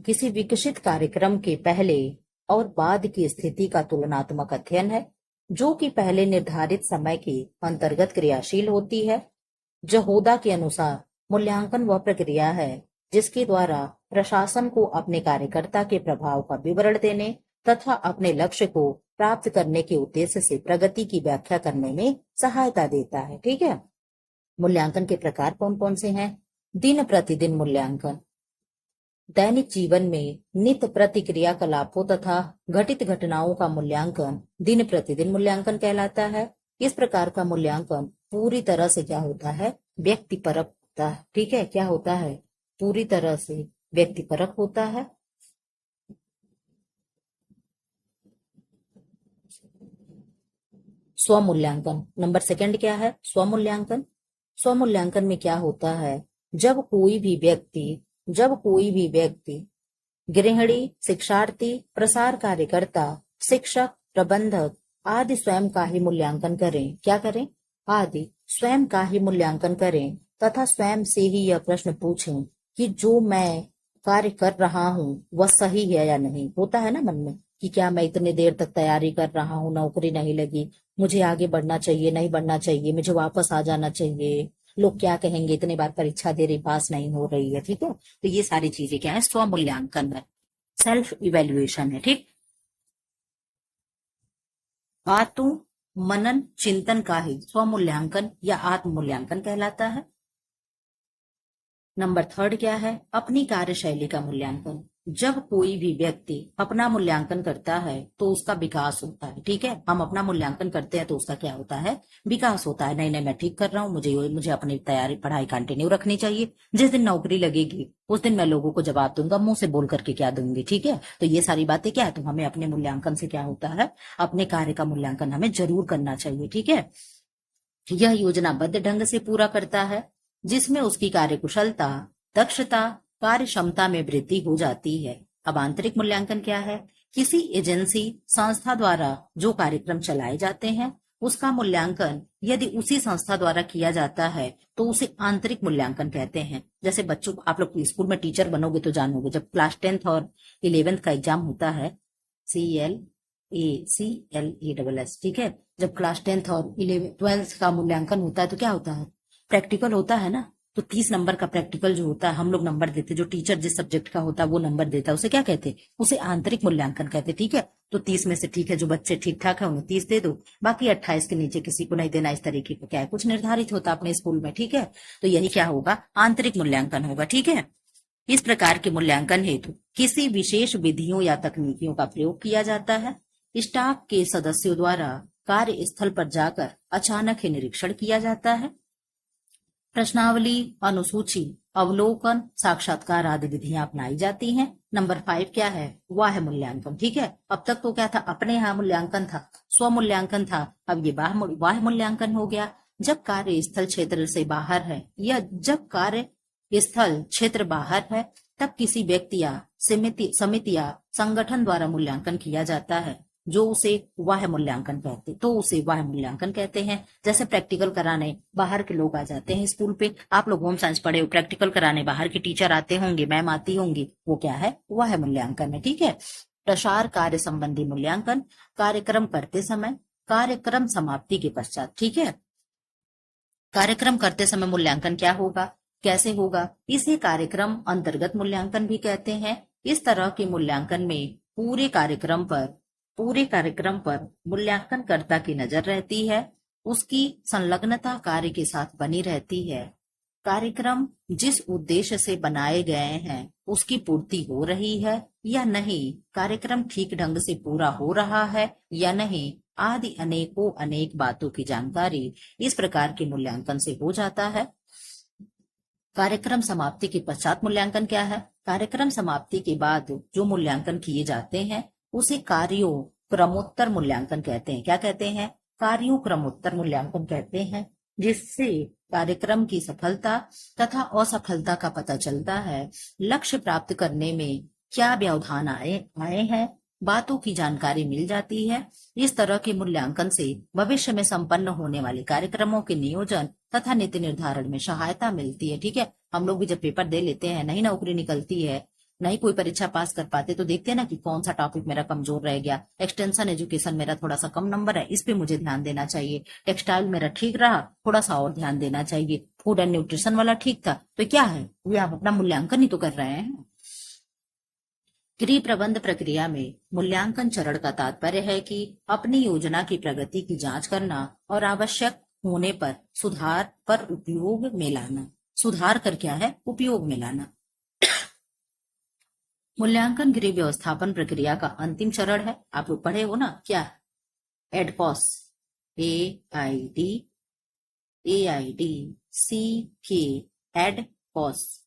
किसी विकसित कार्यक्रम के पहले और बाद की स्थिति का तुलनात्मक अध्ययन है, जो कि पहले निर्धारित समय के अंतर्गत क्रियाशील होती है। जहोदा के अनुसार मूल्यांकन वह प्रक्रिया है जिसके द्वारा प्रशासन को अपने कार्यकर्ता के प्रभाव का विवरण देने तथा अपने लक्ष्य को प्राप्त करने के उद्देश्य से प्रगति की व्याख्या करने में सहायता देता है। ठीक है। मूल्यांकन के प्रकार कौन कौन से हैं? दिन प्रतिदिन मूल्यांकन, दैनिक जीवन में नित्य प्रतिक्रिया कलापों तथा घटित घटनाओं का मूल्यांकन दिन प्रतिदिन मूल्यांकन कहलाता है। इस प्रकार का मूल्यांकन पूरी तरह से क्या होता है? व्यक्तिपरक होता है। ठीक है, क्या होता है? पूरी तरह से व्यक्तिपरक होता है। स्वमूल्यांकन नंबर सेकंड क्या है? स्वमूल्यांकन। स्वमूल्यांकन में क्या होता है? जब कोई भी व्यक्ति गृहिणी, शिक्षार्थी, प्रसार कार्यकर्ता, शिक्षक, प्रबंधक आदि स्वयं का ही मूल्यांकन करें। क्या करें? आदि स्वयं का ही मूल्यांकन करें तथा स्वयं से ही यह प्रश्न पूछें कि जो मैं कार्य कर रहा हूँ वह सही है या नहीं। होता है ना मन में कि क्या मैं इतने देर तक तैयारी कर रहा हूँ, नौकरी नहीं लगी, मुझे आगे बढ़ना चाहिए, नहीं बढ़ना चाहिए, मुझे वापस आ जाना चाहिए, लोग क्या कहेंगे, इतने बार परीक्षा दे रही, पास नहीं हो रही है। ठीक है। तो ये सारी चीजें क्या है? स्वमूल्यांकन है, सेल्फ इवेल्युएशन है। ठीक। आत्म मनन चिंतन का ही स्वमूल्यांकन या आत्म मूल्यांकन कहलाता है। नंबर थर्ड क्या है? अपनी कार्यशैली का मूल्यांकन। जब कोई भी व्यक्ति अपना मूल्यांकन करता है तो उसका विकास होता है। ठीक है, हम अपना मूल्यांकन करते हैं तो उसका क्या होता है? विकास होता है। नहीं नहीं, मैं ठीक कर रहा हूँ, मुझे अपनी तैयारी पढ़ाई कंटिन्यू रखनी चाहिए। जिस दिन नौकरी लगेगी उस दिन मैं लोगों को जवाब दूंगा, मुंह से बोल करके क्या दूंगी। ठीक है। तो ये सारी बातें क्या है? तो हमें अपने मूल्यांकन से क्या होता है? अपने कार्य का मूल्यांकन हमें जरूर करना चाहिए। ठीक है। यह योजनाबद्ध ढंग से पूरा करता है, जिसमें उसकी कार्यकुशलता, दक्षता, कार्य क्षमता में वृद्धि हो जाती है। अब आंतरिक मूल्यांकन क्या है? किसी एजेंसी, संस्था द्वारा जो कार्यक्रम चलाए जाते हैं उसका मूल्यांकन यदि उसी संस्था द्वारा किया जाता है तो उसे आंतरिक मूल्यांकन कहते हैं। जैसे बच्चों, आप लोग स्कूल में टीचर बनोगे तो जानोगे, जब क्लास 10th और 11th का एग्जाम होता है, CLACLESS, ठीक है, जब क्लास 10th और 12th का मूल्यांकन होता है तो क्या होता है, प्रैक्टिकल होता है ना। तो 30 नंबर का प्रैक्टिकल जो होता है, हम लोग नंबर देते, जो टीचर जिस सब्जेक्ट का होता है वो नंबर देता है, उसे क्या कहते हैं, उसे आंतरिक मूल्यांकन कहते हैं। ठीक है, तो 30 में से ठीक है जो बच्चे ठीक ठाक है उन्हें 30 दे दो, बाकी 28 के नीचे किसी को नहीं देना। इस तरीके का क्या है, कुछ निर्धारित होता है अपने स्कूल में। ठीक है, तो यही क्या होगा, आंतरिक मूल्यांकन होगा। ठीक है, इस प्रकार के मूल्यांकन हेतु किसी विशेष विधियों या तकनीकियों का प्रयोग किया जाता है। स्टाफ के सदस्यों द्वारा कार्यस्थल पर जाकर अचानक ही निरीक्षण किया जाता है। प्रश्नावली, अनुसूची, अवलोकन, साक्षात्कार आदि विधियां अपनाई जाती हैं। नंबर 5 क्या है, वाह्य मूल्यांकन। ठीक है, अब तक तो क्या था, अपने यहाँ मूल्यांकन था, स्व मूल्यांकन था, अब ये वाह्य मूल्यांकन हो गया। जब कार्यस्थल क्षेत्र से बाहर है या जब कार्यस्थल क्षेत्र बाहर है तब किसी व्यक्ति या समिति या संगठन द्वारा मूल्यांकन किया जाता है, जो उसे वाह्य मूल्यांकन कहते हैं। जैसे प्रैक्टिकल कराने बाहर के लोग आ जाते हैं स्कूल पे, आप लोग होम साइंस पढ़े हो, प्रैक्टिकल कराने बाहर के टीचर आते होंगे, मैम आती होंगी, वो क्या है, वाह्य मूल्यांकन है। ठीक है, प्रसार कार्य संबंधी मूल्यांकन, कार्यक्रम करते समय, कार्यक्रम समाप्ति के पश्चात। ठीक है, कार्यक्रम करते समय मूल्यांकन क्या होगा, कैसे होगा, इसे कार्यक्रम अंतर्गत मूल्यांकन भी कहते हैं। इस तरह के मूल्यांकन में पूरे कार्यक्रम पर मूल्यांकनकर्ता की नजर रहती है, उसकी संलग्नता कार्य के साथ बनी रहती है। कार्यक्रम जिस उद्देश्य से बनाए गए हैं उसकी पूर्ति हो रही है या नहीं, कार्यक्रम ठीक ढंग से पूरा हो रहा है या नहीं, आदि अनेक बातों की जानकारी इस प्रकार के मूल्यांकन से हो जाता है। कार्यक्रम समाप्ति के पश्चात मूल्यांकन क्या है, कार्यक्रम समाप्ति के बाद जो मूल्यांकन किए जाते हैं उसे कार्यों क्रमोत्तर मूल्यांकन कहते हैं। क्या कहते हैं, कार्यों क्रमोत्तर मूल्यांकन कहते हैं, जिससे कार्यक्रम की सफलता तथा असफलता का पता चलता है। लक्ष्य प्राप्त करने में क्या व्यवधान आए हैं, बातों की जानकारी मिल जाती है। इस तरह के मूल्यांकन से भविष्य में संपन्न होने वाले कार्यक्रमों के नियोजन तथा नीति निर्धारण में सहायता मिलती है। ठीक है, हम लोग भी जब पेपर दे लेते हैं, नहीं नौकरी निकलती है, नहीं कोई परीक्षा पास कर पाते, तो देखते हैं ना कि कौन सा टॉपिक मेरा कमजोर रह गया, एक्सटेंशन एजुकेशन मेरा थोड़ा सा कम नंबर है, इस पे मुझे ध्यान देना चाहिए, टेक्सटाइल मेरा ठीक रहा, थोड़ा सा और ध्यान देना चाहिए, फूड एंड न्यूट्रिशन वाला ठीक था, तो क्या है, ये आप अपना मूल्यांकन ही तो कर रहे हैं। गृह प्रबंध प्रक्रिया में मूल्यांकन चरण का तात्पर्य है कि अपनी योजना की प्रगति की जांच करना और आवश्यक होने पर सुधार कर उपयोग में लाना। सुधार कर क्या है, उपयोग में लाना। मूल्यांकन गृह व्यवस्थापन प्रक्रिया का अंतिम चरण है, आप लोग पढ़े हो ना, क्या, एडपॉस, AID एडपॉस,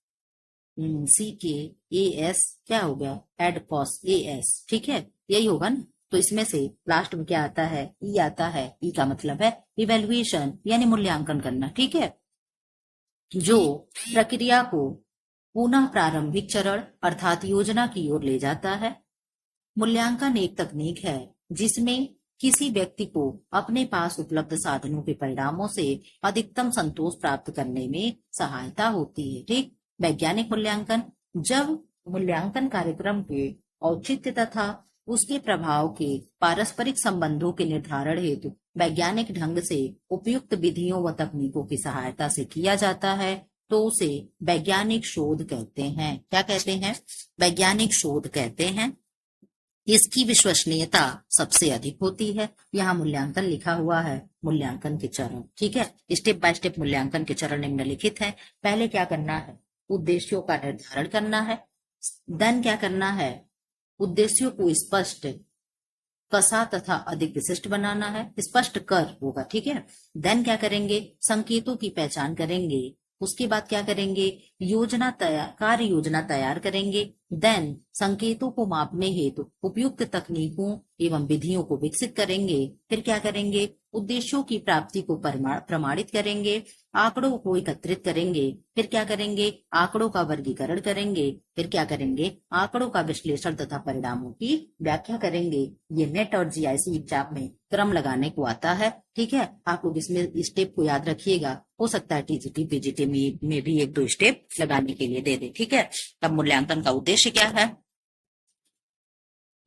CKAS क्या हो गया, एडपॉस AS। ठीक है, यही होगा ना। तो इसमें से लास्ट में क्या आता है, ई आता है। ई का मतलब है इवेल्युएशन, यानी मूल्यांकन करना। ठीक है, जो प्रक्रिया को पुनः प्रारंभिक चरण अर्थात योजना की ओर ले जाता है। मूल्यांकन एक तकनीक है जिसमें किसी व्यक्ति को अपने पास उपलब्ध साधनों के परिणामों से अधिकतम संतोष प्राप्त करने में सहायता होती है। ठीक, वैज्ञानिक मूल्यांकन, जब मूल्यांकन कार्यक्रम के औचित्य तथा उसके प्रभाव के पारस्परिक संबंधों के निर्धारण हेतु वैज्ञानिक ढंग से उपयुक्त विधियों व तकनीकों की सहायता से किया जाता है, तो उसे वैज्ञानिक शोध कहते हैं। क्या कहते हैं, वैज्ञानिक शोध कहते हैं। इसकी विश्वसनीयता सबसे अधिक होती है। यहाँ मूल्यांकन लिखा हुआ है, मूल्यांकन के चरण। ठीक है, स्टेप बाय स्टेप मूल्यांकन के चरण निम्नलिखित है। पहले क्या करना है, उद्देश्यों का निर्धारण करना है। देन क्या करना है, उद्देश्यों को स्पष्ट, कसा तथा अधिक विशिष्ट बनाना है। स्पष्ट कर होगा। ठीक है, देन क्या करेंगे, संकेतों की पहचान करेंगे। उसके बाद क्या करेंगे, कार्य योजना तैयार करेंगे। देन संकेतों को मापने हेतु उपयुक्त तकनीकों एवं विधियों को विकसित करेंगे। फिर क्या करेंगे, उद्देश्यों की प्राप्ति को प्रमाणित करेंगे। आंकड़ों को एकत्रित करेंगे, फिर क्या करेंगे, आंकड़ों का वर्गीकरण करेंगे, फिर क्या करेंगे, आंकड़ों का विश्लेषण तथा परिणामों की व्याख्या करेंगे। ये नेट और जीआईसी एग्जाम में क्रम लगाने को आता है। ठीक है, आप लोग इसमें स्टेप को याद रखिएगा, हो सकता है टीजीटी पीजीटी में भी एक दो स्टेप लगाने के लिए दे दे। ठीक है, तब मूल्यांकन का उद्देश्य क्या है?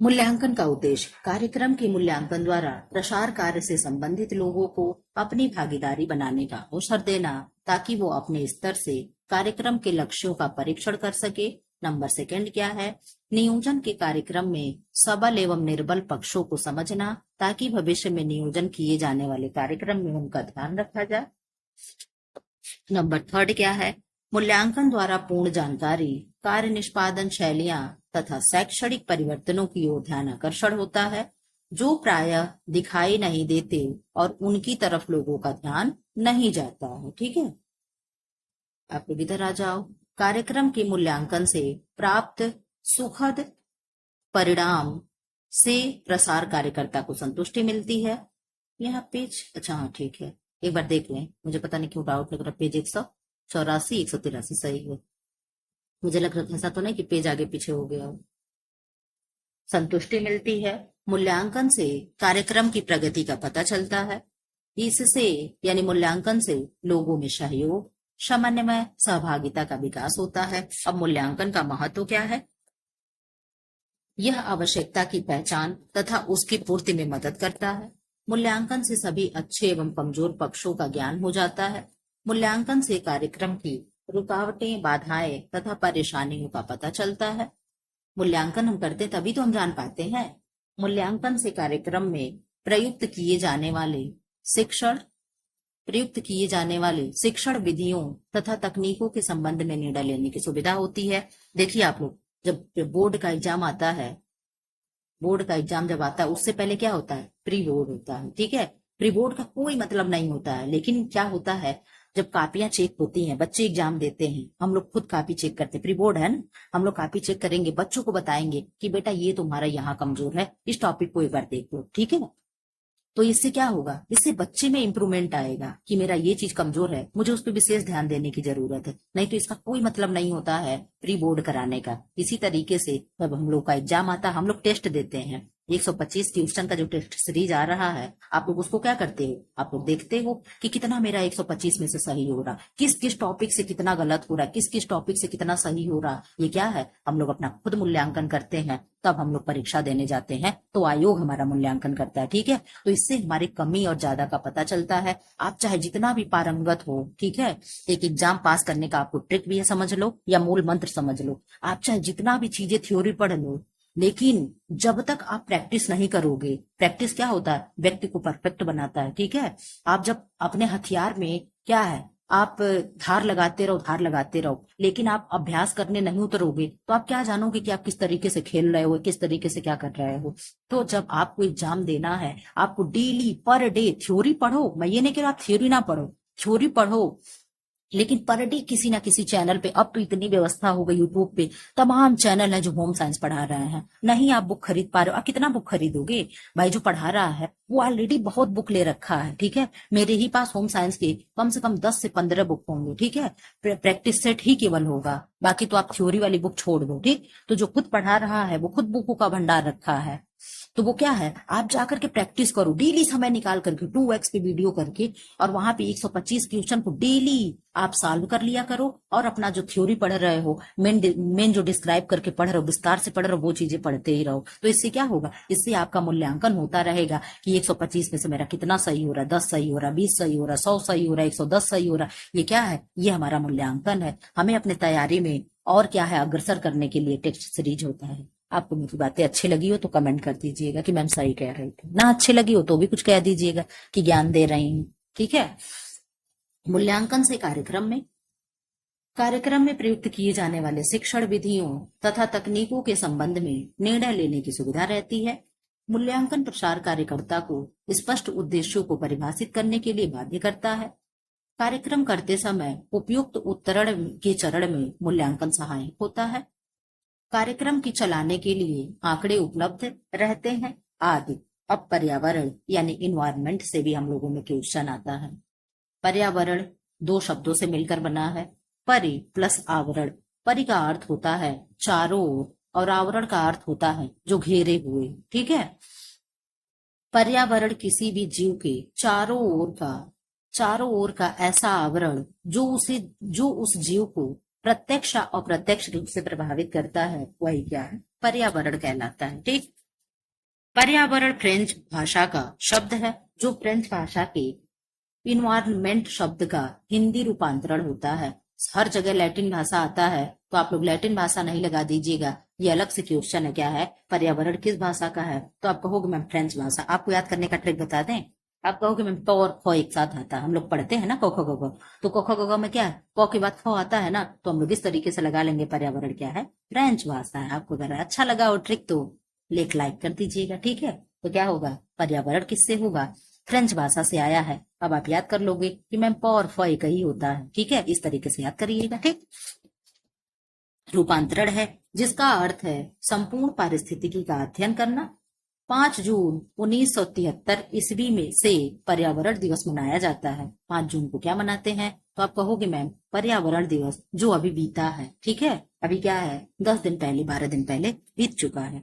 मूल्यांकन का उद्देश्य कार्यक्रम के मूल्यांकन द्वारा प्रसार कार्य से संबंधित लोगों को अपनी भागीदारी बनाने का अवसर देना, ताकि वो अपने स्तर से कार्यक्रम के लक्ष्यों का परीक्षण कर सके। नंबर सेकंड क्या है, नियोजन के कार्यक्रम में सबल एवं निर्बल पक्षों को समझना, ताकि भविष्य में नियोजन किए जाने वाले कार्यक्रम में उनका ध्यान रखा जाए। नंबर थर्ड क्या है, मूल्यांकन द्वारा पूर्ण जानकारी, कार्य निष्पादन शैलियां तथा शैक्षणिक परिवर्तनों की ओर ध्यान आकर्षण होता है, जो प्रायः दिखाई नहीं देते और उनकी तरफ लोगों का ध्यान नहीं जाता है। ठीक है, आप लोग इधर आ जाओ। कार्यक्रम के मूल्यांकन से प्राप्त सुखद परिणाम से प्रसार कार्यकर्ता को संतुष्टि मिलती है। यहाँ पेज, अच्छा हाँ ठीक है, एक बार देख लें, मुझे पता नहीं क्यों डाउट लग रहा। पेज 184 183 सही है, मुझे लग रहा था ऐसा तो नहीं कि पेज आगे पीछे हो गया हो। संतुष्टि मिलती है, मूल्यांकन से कार्यक्रम की प्रगति का पता चलता है। इससे यानी मूल्यांकन से लोगों में सहयोग, समन्वय, सहभागिता का विकास होता है। अब मूल्यांकन का महत्व क्या है? यह आवश्यकता की पहचान तथा उसकी पूर्ति में मदद करता है। मूल्यांकन से सभी अच्छे एवं कमजोर पक्षों का ज्ञान हो जाता है। मूल्यांकन से कार्यक्रम की रुकावटें, बाधाएं तथा परेशानियों का पता चलता है। मूल्यांकन हम करते तभी तो हम जान पाते हैं। मूल्यांकन से कार्यक्रम में प्रयुक्त किए जाने वाले शिक्षण विधियों तथा तकनीकों के संबंध में निर्णय लेने की सुविधा होती है। देखिए आप लोग, जब बोर्ड का एग्जाम आता है, बोर्ड का एग्जाम जब आता है उससे पहले क्या होता है, प्री बोर्ड होता है। ठीक है, प्री बोर्ड का कोई मतलब नहीं होता है, लेकिन क्या होता है, जब कापियां चेक होती हैं, बच्चे एग्जाम देते हैं, हम लोग खुद कापी चेक करते हैं, प्री बोर्ड है ना, हम लोग कापी चेक करेंगे, बच्चों को बताएंगे कि बेटा ये तुम्हारा यहाँ कमजोर है, इस टॉपिक को एक बार देख लो। ठीक है ना, तो इससे क्या होगा, इससे बच्चे में इंप्रूवमेंट आएगा कि मेरा ये चीज कमजोर है, मुझे उस पर विशेष ध्यान देने की जरूरत है। नहीं तो इसका कोई मतलब नहीं होता है प्री बोर्ड कराने का। इसी तरीके से जब हम लोग का एग्जाम आता है, हम लोग टेस्ट देते हैं, 125 क्वेश्चन का जो टेस्ट सीरीज आ रहा है, आप लोग उसको क्या करते हो, आप लोग देखते हो कि कितना मेरा 125 में से सही हो रहा, किस किस टॉपिक से कितना गलत हो रहा, किस किस टॉपिक से कितना सही हो रहा। ये क्या है, हम लोग अपना खुद मूल्यांकन करते हैं, तब हम लोग परीक्षा देने जाते हैं तो आयोग हमारा मूल्यांकन करता है। ठीक है, तो इससे हमारी कमी और ज्यादा का पता चलता है। आप चाहे जितना भी पारंगत हो, ठीक है, एक एग्जाम पास करने का आपको ट्रिक भी है, समझ लो, या मूल मंत्र समझ लो। आप चाहे जितना भी चीजें थ्योरी पढ़ लो, लेकिन जब तक आप प्रैक्टिस नहीं करोगे, प्रैक्टिस क्या होता है, व्यक्ति को परफेक्ट बनाता है। ठीक है, आप जब अपने हथियार में क्या है, आप धार लगाते रहो, लेकिन आप अभ्यास करने नहीं उतरोगे तो आप क्या जानोगे कि आप किस तरीके से खेल रहे हो, किस तरीके से क्या कर रहे हो। तो जब आपको एग्जाम देना है, आपको डेली पर डे थ्योरी पढ़ो। मैं ये नहीं कह रहा आप थ्योरी ना पढ़ो, थ्योरी पढ़ो, लेकिन पर डे किसी ना किसी चैनल पे, अब तो इतनी व्यवस्था हो गई, यूट्यूब पे तमाम चैनल है जो होम साइंस पढ़ा रहे हैं। नहीं आप बुक खरीद पा रहे हो, आप कितना बुक खरीदोगे, भाई जो पढ़ा रहा है वो ऑलरेडी बहुत बुक ले रखा है। ठीक है, मेरे ही पास होम साइंस के कम से कम 10 से 15 बुक होंगे। ठीक है, प्रैक्टिस सेट ही केवल होगा, बाकी तो आप थ्योरी वाली बुक छोड़ दो। ठीक, तो जो खुद पढ़ा रहा है वो खुद बुकों का भंडार रखा है, तो वो क्या है, आप जाकर के प्रैक्टिस करो, डेली समय निकाल करके 2x पे वीडियो करके, और वहां पे 125 क्वेश्चन को डेली आप सॉल्व कर लिया करो, और अपना जो थ्योरी पढ़ रहे हो, मेन जो डिस्क्राइब करके पढ़ रहे हो, विस्तार से पढ़ रहे हो, वो चीजें पढ़ते ही रहो। तो इससे क्या होगा, इससे आपका मूल्यांकन होता रहेगा कि 125 में से मेरा कितना सही हो रहा है, 10 सही हो रहा है, 20 सही हो रहा है, 100 सही हो रहा है, 110 सही हो रहा है। ये क्या है, ये हमारा मूल्यांकन है। हमें अपने तैयारी में और क्या है, अग्रसर करने के लिए टेस्ट सीरीज होता है। आपको मेरी बातें अच्छी लगी हो तो कमेंट कर दीजिएगा कि मैम सही कह रही थी, ना अच्छी लगी हो तो भी कुछ कह दीजिएगा कि ज्ञान दे रही हूँ। ठीक है, मूल्यांकन से कार्यक्रम में प्रयुक्त किए जाने वाले शिक्षण विधियों तथा तकनीकों के संबंध में निर्णय लेने की सुविधा रहती है। मूल्यांकन प्रसार कार्यकर्ता को स्पष्ट उद्देश्यों को परिभाषित करने के लिए बाध्य करता है। कार्यक्रम करते समय उपयुक्त उत्तरण के चरण में मूल्यांकन सहायक होता है। कार्यक्रम की चलाने के लिए आंकड़े उपलब्ध रहते हैं आदि। अब पर्यावरण यानी इन्वायरमेंट से भी हम लोगों में क्वेश्चन आता है। पर्यावरण दो शब्दों से मिलकर बना है। परि प्लस आवरण, परि का अर्थ होता है चारों ओर और आवरण का अर्थ होता है जो घेरे हुए। ठीक है, पर्यावरण किसी भी जीव के चारों ओर का ऐसा आवरण जो उस जीव को प्रत्यक्ष या अप्रत्यक्ष रूप से प्रभावित करता है, वही क्या है, पर्यावरण कहलाता है। ठीक, पर्यावरण फ्रेंच भाषा का शब्द है, जो फ्रेंच भाषा के इन्वायरमेंट शब्द का हिंदी रूपांतरण होता है। हर जगह लैटिन भाषा आता है, तो आप लोग लैटिन भाषा नहीं लगा दीजिएगा, ये अलग से क्वेश्चन है। क्या है, पर्यावरण किस भाषा का है, तो आप कहोगे मैम फ्रेंच भाषा। आपको याद करने का ट्रिक बता दें, आप कहोगे मैम प और फ एक साथ आता है, हम लोग पढ़ते हैं ना क ख ग घ, तो क ख ग घ में क्या है, प के बाद फ आता है ना, तो हम लोग इस तरीके से लगा लेंगे पर्यावरण क्या है, फ्रेंच भाषा है। आपको अगर अच्छा लगा हो ट्रिक तो लाइक कर दीजिएगा। ठीक है, तो क्या होगा, पर्यावरण किससे होगा, फ्रेंच भाषा से आया है। अब आप याद कर लोगे कि मैम प और फ एक ही होता है। ठीक है, इस तरीके से याद करिएगा। ठीक, रूपांतरण है जिसका अर्थ है संपूर्ण पारिस्थितिकी का अध्ययन करना। 5 जून 1973 ईस्वी में से पर्यावरण दिवस मनाया जाता है। 5 जून को क्या मनाते हैं, तो आप कहोगे मैम पर्यावरण दिवस जो अभी बीता है। ठीक है, अभी क्या है, 10 दिन पहले 12 दिन पहले बीत चुका है।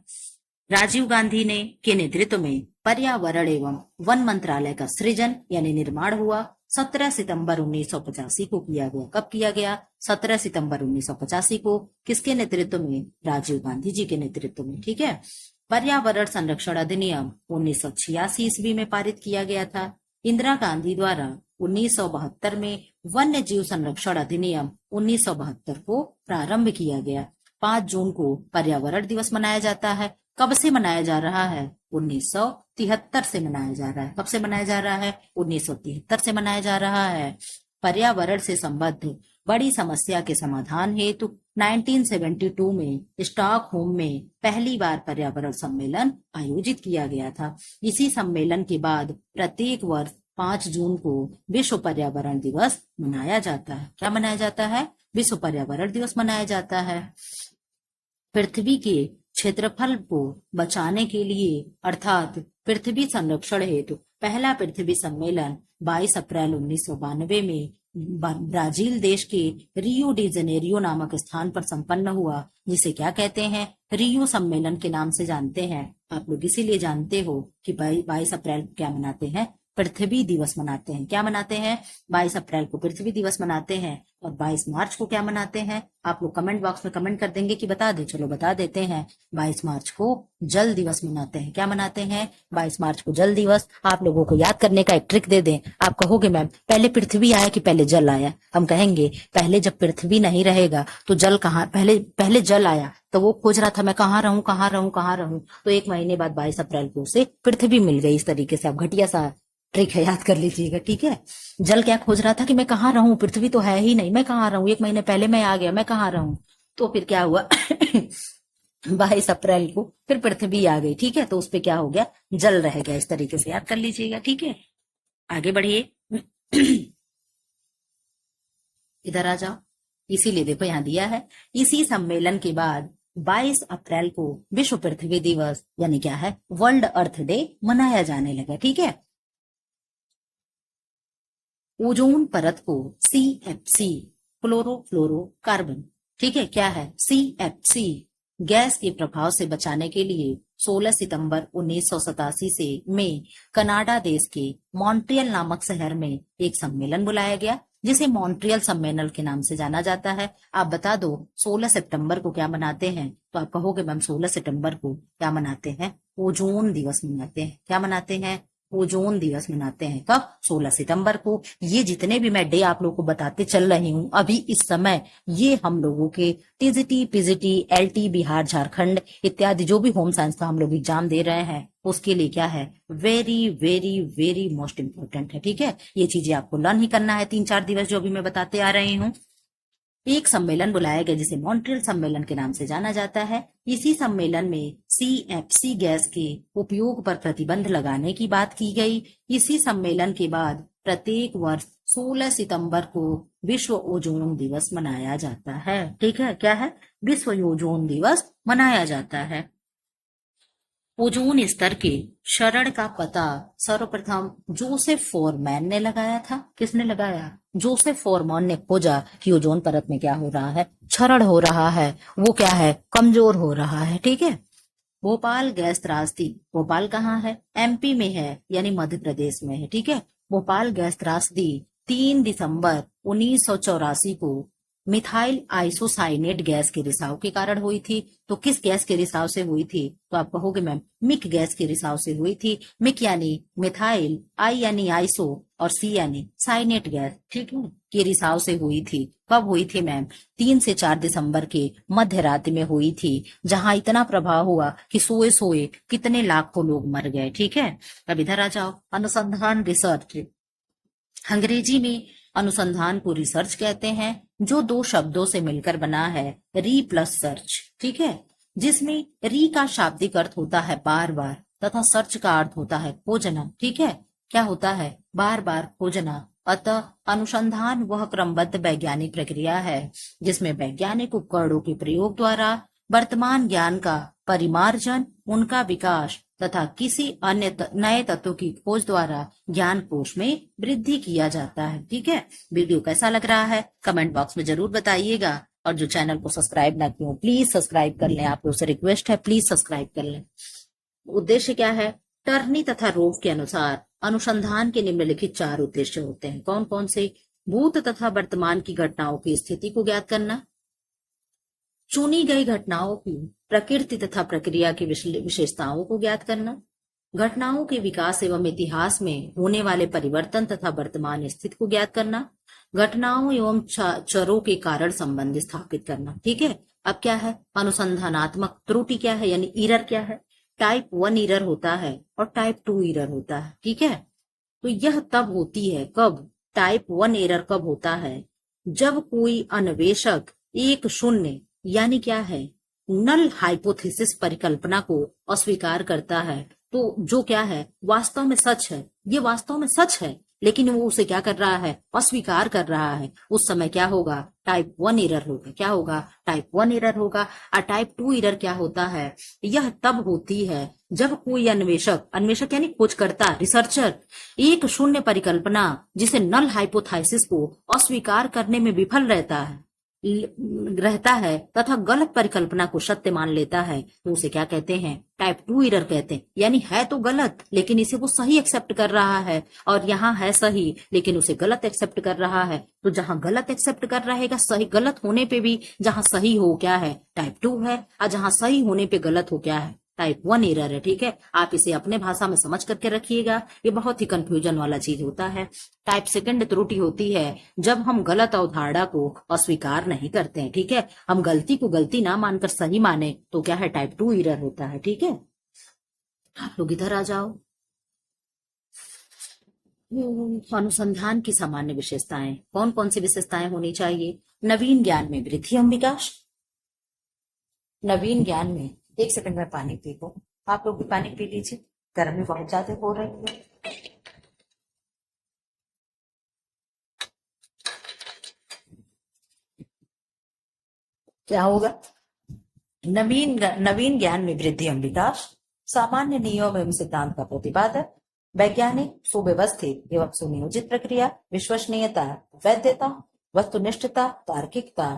राजीव गांधी ने के नेतृत्व में पर्यावरण एवं वन मंत्रालय का सृजन यानी निर्माण हुआ। 17 सितंबर 1985 को किया गया। कब किया गया, 17 सितंबर 1985 को। किसके नेतृत्व में, राजीव गांधी जी के नेतृत्व में। ठीक है, पर्यावरण संरक्षण अधिनियम 1986 ईस्वी में पारित किया गया था। इंदिरा गांधी द्वारा 1972 में वन्य जीव संरक्षण अधिनियम 1972 को प्रारंभ किया गया। 5 जून को पर्यावरण दिवस मनाया जाता है। कब से मनाया जा रहा है, 1973 से मनाया जा रहा है। कब से मनाया जा रहा है, 1973 से मनाया जा रहा है। पर्यावरण से संबद्ध बड़ी समस्या के समाधान हेतु 1972 में स्टॉकहोम में पहली बार पर्यावरण सम्मेलन आयोजित किया गया था। इसी सम्मेलन के बाद प्रत्येक वर्ष 5 जून को विश्व पर्यावरण दिवस मनाया जाता है। क्या मनाया जाता है, विश्व पर्यावरण दिवस मनाया जाता है। पृथ्वी के क्षेत्रफल को बचाने के लिए अर्थात पृथ्वी संरक्षण हेतु पहला पृथ्वी सम्मेलन 22 अप्रैल 1992 में ब्राजील देश के रियो डी जेनेरियो नामक स्थान पर संपन्न हुआ, जिसे क्या कहते हैं, रियो सम्मेलन के नाम से जानते हैं। आप लोग इसीलिए जानते हो कि 22 अप्रैल को क्या मनाते हैं, पृथ्वी दिवस मनाते हैं। क्या मनाते हैं, 22 अप्रैल को पृथ्वी दिवस मनाते हैं। और 22 मार्च को क्या मनाते हैं, आप लोग कमेंट बॉक्स में कमेंट कर देंगे कि बता दे, चलो बता देते हैं। 22 मार्च को जल दिवस मनाते हैं। क्या मनाते हैं, 22 मार्च को जल दिवस। आप लोगों को याद करने का एक ट्रिक दे दें, आप कहोगे मैम पहले पृथ्वी आया कि पहले जल आया। हम कहेंगे पहले जब पृथ्वी नहीं रहेगा तो जल कहाँ, पहले जल आया तो वो खोज रहा था मैं कहाँ रहूं कहाँ रहूं कहाँ रहूं, तो 1 महीने बाद 22 अप्रैल को उसे पृथ्वी मिल गई। इस तरीके से आप घटिया सा ट्रिक है, याद कर लीजिएगा। ठीक है, जल क्या खोज रहा था कि मैं कहाँ रहूं, पृथ्वी तो है ही नहीं, मैं कहाँ रहूं, 1 महीने पहले मैं आ गया, मैं कहाँ रहूं। तो फिर क्या हुआ 22 अप्रैल को फिर पृथ्वी आ गई। ठीक है, तो उस पे क्या हो गया, जल रह गया। इस तरीके से याद कर लीजिएगा। ठीक है, आगे बढ़िए इधर आ जाओ। इसीलिए देखो यहाँ दिया है, इसी सम्मेलन के बाद 22 अप्रैल को विश्व पृथ्वी दिवस यानी क्या है, वर्ल्ड अर्थ डे मनाया जाने लगा। ठीक है, ओजोन परत को CFC क्लोरोफ्लोरोकार्बन, ठीक है, क्या है, CFC गैस के प्रभाव से बचाने के लिए 16 सितंबर 1987 से में कनाडा देश के मॉन्ट्रियल नामक शहर में एक सम्मेलन बुलाया गया, जिसे मॉन्ट्रियल सम्मेलन के नाम से जाना जाता है। आप बता दो 16 सितंबर को क्या मनाते हैं, तो आप कहोगे मैम 16 सितंबर को क्या मनाते हैं, ओजोन दिवस मनाते हैं। क्या मनाते हैं, ओजोन दिवस मनाते हैं। कब, 16 सितंबर को। ये जितने भी मैं डे आप लोगों को बताते चल रही हूँ अभी इस समय, ये हम लोगों के TGT, PGT, LT Bihar, Jharkhand इत्यादि जो भी होम साइंस का हम लोग एग्जाम दे रहे हैं उसके लिए क्या है, very very very most important है। ठीक है, ये चीजें आपको लर्न ही करना है 3-4 दिवस जो भी मैं बताते आ रही हूँ। एक सम्मेलन बुलाया गया जिसे मॉन्ट्रियल सम्मेलन के नाम से जाना जाता है। इसी सम्मेलन में CFC गैस के उपयोग पर प्रतिबंध लगाने की बात की गई। इसी सम्मेलन के बाद प्रत्येक वर्ष 16 सितंबर को विश्व ओजोन दिवस मनाया जाता है। ठीक है, क्या है, विश्व ओजोन दिवस मनाया जाता है। ओजोन स्तर के क्षरण का पता सर्वप्रथम जोसेफ फोरमैन ने लगाया था। किसने लगाया? जोसेफ फोरमैन ने खोजा कि ओजोन परत में क्या हो रहा है, क्षरण हो रहा है, वो क्या है, कमजोर हो रहा है। ठीक है। भोपाल गैस त्रासदी, भोपाल कहाँ है? एमपी में है, यानी मध्य प्रदेश में है। ठीक है। भोपाल गैस त्रासदी 3 दिसंबर 1984 को मिथाइल आइसोसाइनेट गैस के रिसाव के कारण हुई थी। तो किस गैस के रिसाव से हुई थी? तो आप कहोगे मैम मिक गैस के रिसाव से हुई थी। मिक यानी मिथाइल, आई यानी आइसो और सी यानी साइनेट गैस। ठीक है, के रिसाव से हुई थी। कब हुई थी मैम? 3 से 4 दिसंबर के मध्य रात्रि में हुई थी, जहां इतना प्रभाव हुआ कि सोए सोए कितने लाखों लोग मर गए। ठीक है। अब इधर आ जाओ, अनुसंधान रिसर्च। अंग्रेजी में अनुसंधान को रिसर्च कहते हैं, जो 2 शब्दों से मिलकर बना है, री प्लस सर्च। ठीक है, जिसमें री का शाब्दिक अर्थ होता है बार बार तथा सर्च का अर्थ होता है खोजना। ठीक है, क्या होता है? बार बार खोजना। अतः अनुसंधान वह क्रमबद्ध वैज्ञानिक प्रक्रिया है जिसमें वैज्ञानिक उपकरणों के प्रयोग द्वारा वर्तमान ज्ञान का परिमार्जन, उनका विकास तथा किसी अन्य नए तत्व की खोज द्वारा ज्ञान कोश में वृद्धि किया जाता है। ठीक है। वीडियो कैसा लग रहा है कमेंट बॉक्स में जरूर बताइएगा, और जो चैनल को सब्सक्राइब ना किए प्लीज सब्सक्राइब कर लें। आप लोगों से रिक्वेस्ट है, प्लीज सब्सक्राइब कर लें। उद्देश्य क्या है? टर्नी तथा रोव के अनुसार अनुसंधान के निम्नलिखित 4 उद्देश्य होते हैं। कौन कौन से? भूत तथा वर्तमान की घटनाओं की स्थिति को ज्ञात करना, चुनी गई घटनाओं की प्रकृति तथा प्रक्रिया की विशेषताओं को ज्ञात करना, घटनाओं के विकास एवं इतिहास में होने वाले परिवर्तन तथा वर्तमान स्थिति को ज्ञात करना, घटनाओं एवं चरों के कारण संबंध स्थापित करना। ठीक है। अब क्या है? अनुसंधानात्मक त्रुटि क्या है, यानी ईरर क्या है? टाइप 1 ईरर होता है और टाइप 2 ईरर होता है। ठीक है। तो यह तब होती है, कब? टाइप 1 एरर कब होता है? जब कोई अन्वेषक एक शून्य यानी क्या है, नल हाइपोथेसिस परिकल्पना को अस्वीकार करता है। तो जो क्या है, वास्तव में सच है, ये वास्तव में सच है, लेकिन वो उसे क्या कर रहा है, अस्वीकार कर रहा है। उस समय क्या होगा? टाइप 1 एरर होगा। क्या होगा? टाइप 1 एरर होगा। और टाइप 2 एरर क्या होता है? यह तब होती है जब कोई अन्वेषक, अन्वेषक यानी खोजकर्ता, रिसर्चर, एक शून्य परिकल्पना जिसे नल हाइपोथेसिस को अस्वीकार करने में विफल रहता है तथा गलत परिकल्पना को सत्य मान लेता है, तो उसे क्या कहते हैं? टाइप 2 एरर कहते हैं। यानी है तो गलत, लेकिन इसे वो सही एक्सेप्ट कर रहा है, और यहाँ है सही लेकिन उसे गलत एक्सेप्ट कर रहा है। तो जहां गलत एक्सेप्ट कर रहेगा, सही गलत होने पे भी जहां सही हो क्या है, टाइप 2 है, और जहां सही होने पे गलत हो क्या है, टाइप 1 एरर है। ठीक है। आप इसे अपने भाषा में समझ करके रखिएगा, ये बहुत ही कंफ्यूजन वाला चीज होता है। टाइप सेकंड त्रुटि होती है जब हम गलत अवधारणा को अस्वीकार नहीं करते हैं। ठीक है। हम गलती को गलती ना मानकर सही माने तो क्या है, टाइप 2 एरर होता है। ठीक है। आप लोग इधर आ जाओ। अनुसंधान की सामान्य विशेषताएं, कौन कौन सी विशेषताएं होनी चाहिए? नवीन ज्ञान में वृद्धि एवं विकास। नवीन ज्ञान में, एक सेकंड में पानी पी लो, आप लोग भी पानी पी लीजिए, गर्मी बहुत ज्यादा हो रही है। क्या होगा? नवीन ज्ञान में वृद्धि एवं विकास, सामान्य नियम एवं सिद्धांत का प्रतिपादन, वैज्ञानिक सुव्यवस्थित एवं सुनियोजित प्रक्रिया, विश्वसनीयता, वैधता, वस्तुनिष्ठता, तार्किकता,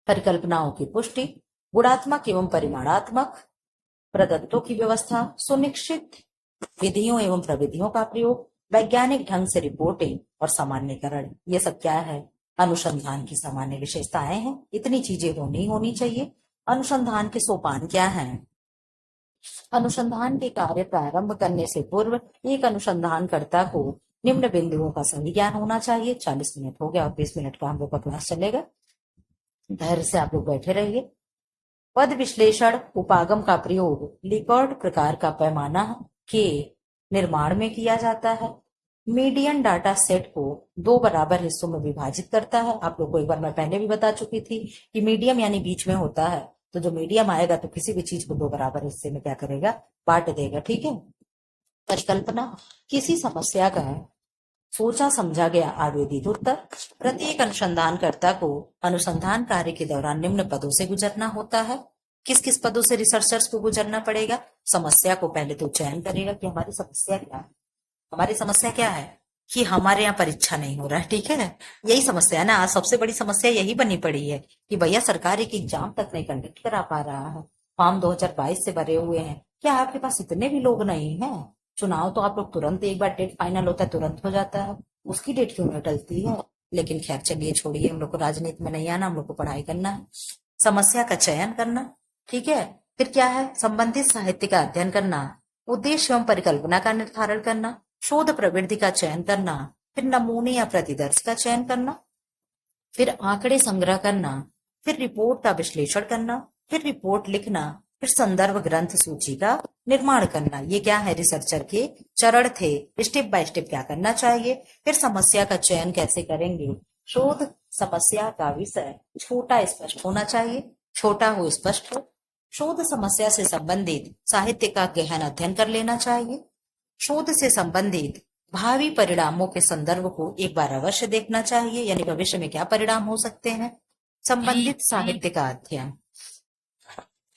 परिकल्पनाओं की पुष्टि, गुणात्मक एवं परिमाणात्मक प्रदत्तों की व्यवस्था, सुनिश्चित विधियों एवं प्रविधियों का प्रयोग, वैज्ञानिक ढंग से रिपोर्टिंग और सामान्यकरण। ये सब क्या है? अनुसंधान की सामान्य विशेषताएं हैं। इतनी चीजें होनी चाहिए। अनुसंधान के सोपान क्या हैं? अनुसंधान के कार्य प्रारंभ करने से पूर्व एक अनुसंधानकर्ता को निम्न बिंदुओं का सही ज्ञान होना चाहिए। 40 मिनट हो गया और 20 मिनट का हम लोग का क्लास चलेगा, धैर्य से आप लोग बैठे रहिए। पद विश्लेषण उपागम का प्रयोग लिकर्ट प्रकार का पैमाना के निर्माण में किया जाता है। मीडियन डाटा सेट को 2 बराबर हिस्सों में विभाजित करता है। आप लोग को एक बार मैं पहले भी बता चुकी थी कि मीडियम यानी बीच में होता है, तो जो मीडियम आएगा तो किसी भी चीज को 2 बराबर हिस्से में क्या करेगा, बांट देगा। ठीक है। परिकल्पना, किसी समस्या का सोचा समझा गया आवेदित उत्तर। प्रत्येक अनुसंधानकर्ता को अनुसंधान कार्य के दौरान निम्न पदों से गुजरना होता है। किस किस पदों से रिसर्चर्स को गुजरना पड़ेगा? समस्या को पहले तो चयन करेगा कि हमारी समस्या क्या है। हमारी समस्या क्या है कि हमारे यहाँ परीक्षा नहीं हो रहा है, ठीक है। यही समस्या है ना, आज सबसे बड़ी समस्या यही बनी पड़ी है कि भैया सरकार एक एग्जाम तक नहीं कंडक्ट करा पा रहा है। फॉर्म 2022 से भरे हुए हैं, क्या आपके पास इतने भी लोग नहीं है? चुनाव तो आप लोग तुरंत, एक बार डेट फाइनल होता है तुरंत हो जाता है, उसकी डेट क्यों नहीं टलती है? लेकिन खैर चलिए छोड़िए, हम लोग को राजनीति में नहीं आना, हम लोग को पढ़ाई करना है। समस्या का चयन करना, ठीक है। फिर क्या है? संबंधित साहित्य का अध्ययन करना, उद्देश्य एवं परिकल्पना का निर्धारण करना, शोध प्रवृत्ति का चयन करना, फिर नमूने या प्रतिदर्श का चयन करना, फिर आंकड़े संग्रह करना, फिर रिपोर्ट का विश्लेषण करना, फिर रिपोर्ट लिखना, फिर संदर्भ ग्रंथ सूची का निर्माण करना। ये क्या है? रिसर्चर के चरण थे, स्टेप बाय स्टेप क्या करना चाहिए। फिर समस्या का चयन कैसे करेंगे? शोध समस्या का विषय छोटा स्पष्ट होना चाहिए, छोटा हो स्पष्ट हो। शोध समस्या से संबंधित साहित्य का गहन अध्ययन कर लेना चाहिए। शोध से संबंधित भावी परिणामों के संदर्भ को एक बार अवश्य देखना चाहिए, यानी भविष्य में क्या परिणाम हो सकते हैं। संबंधित साहित्य का अध्ययन,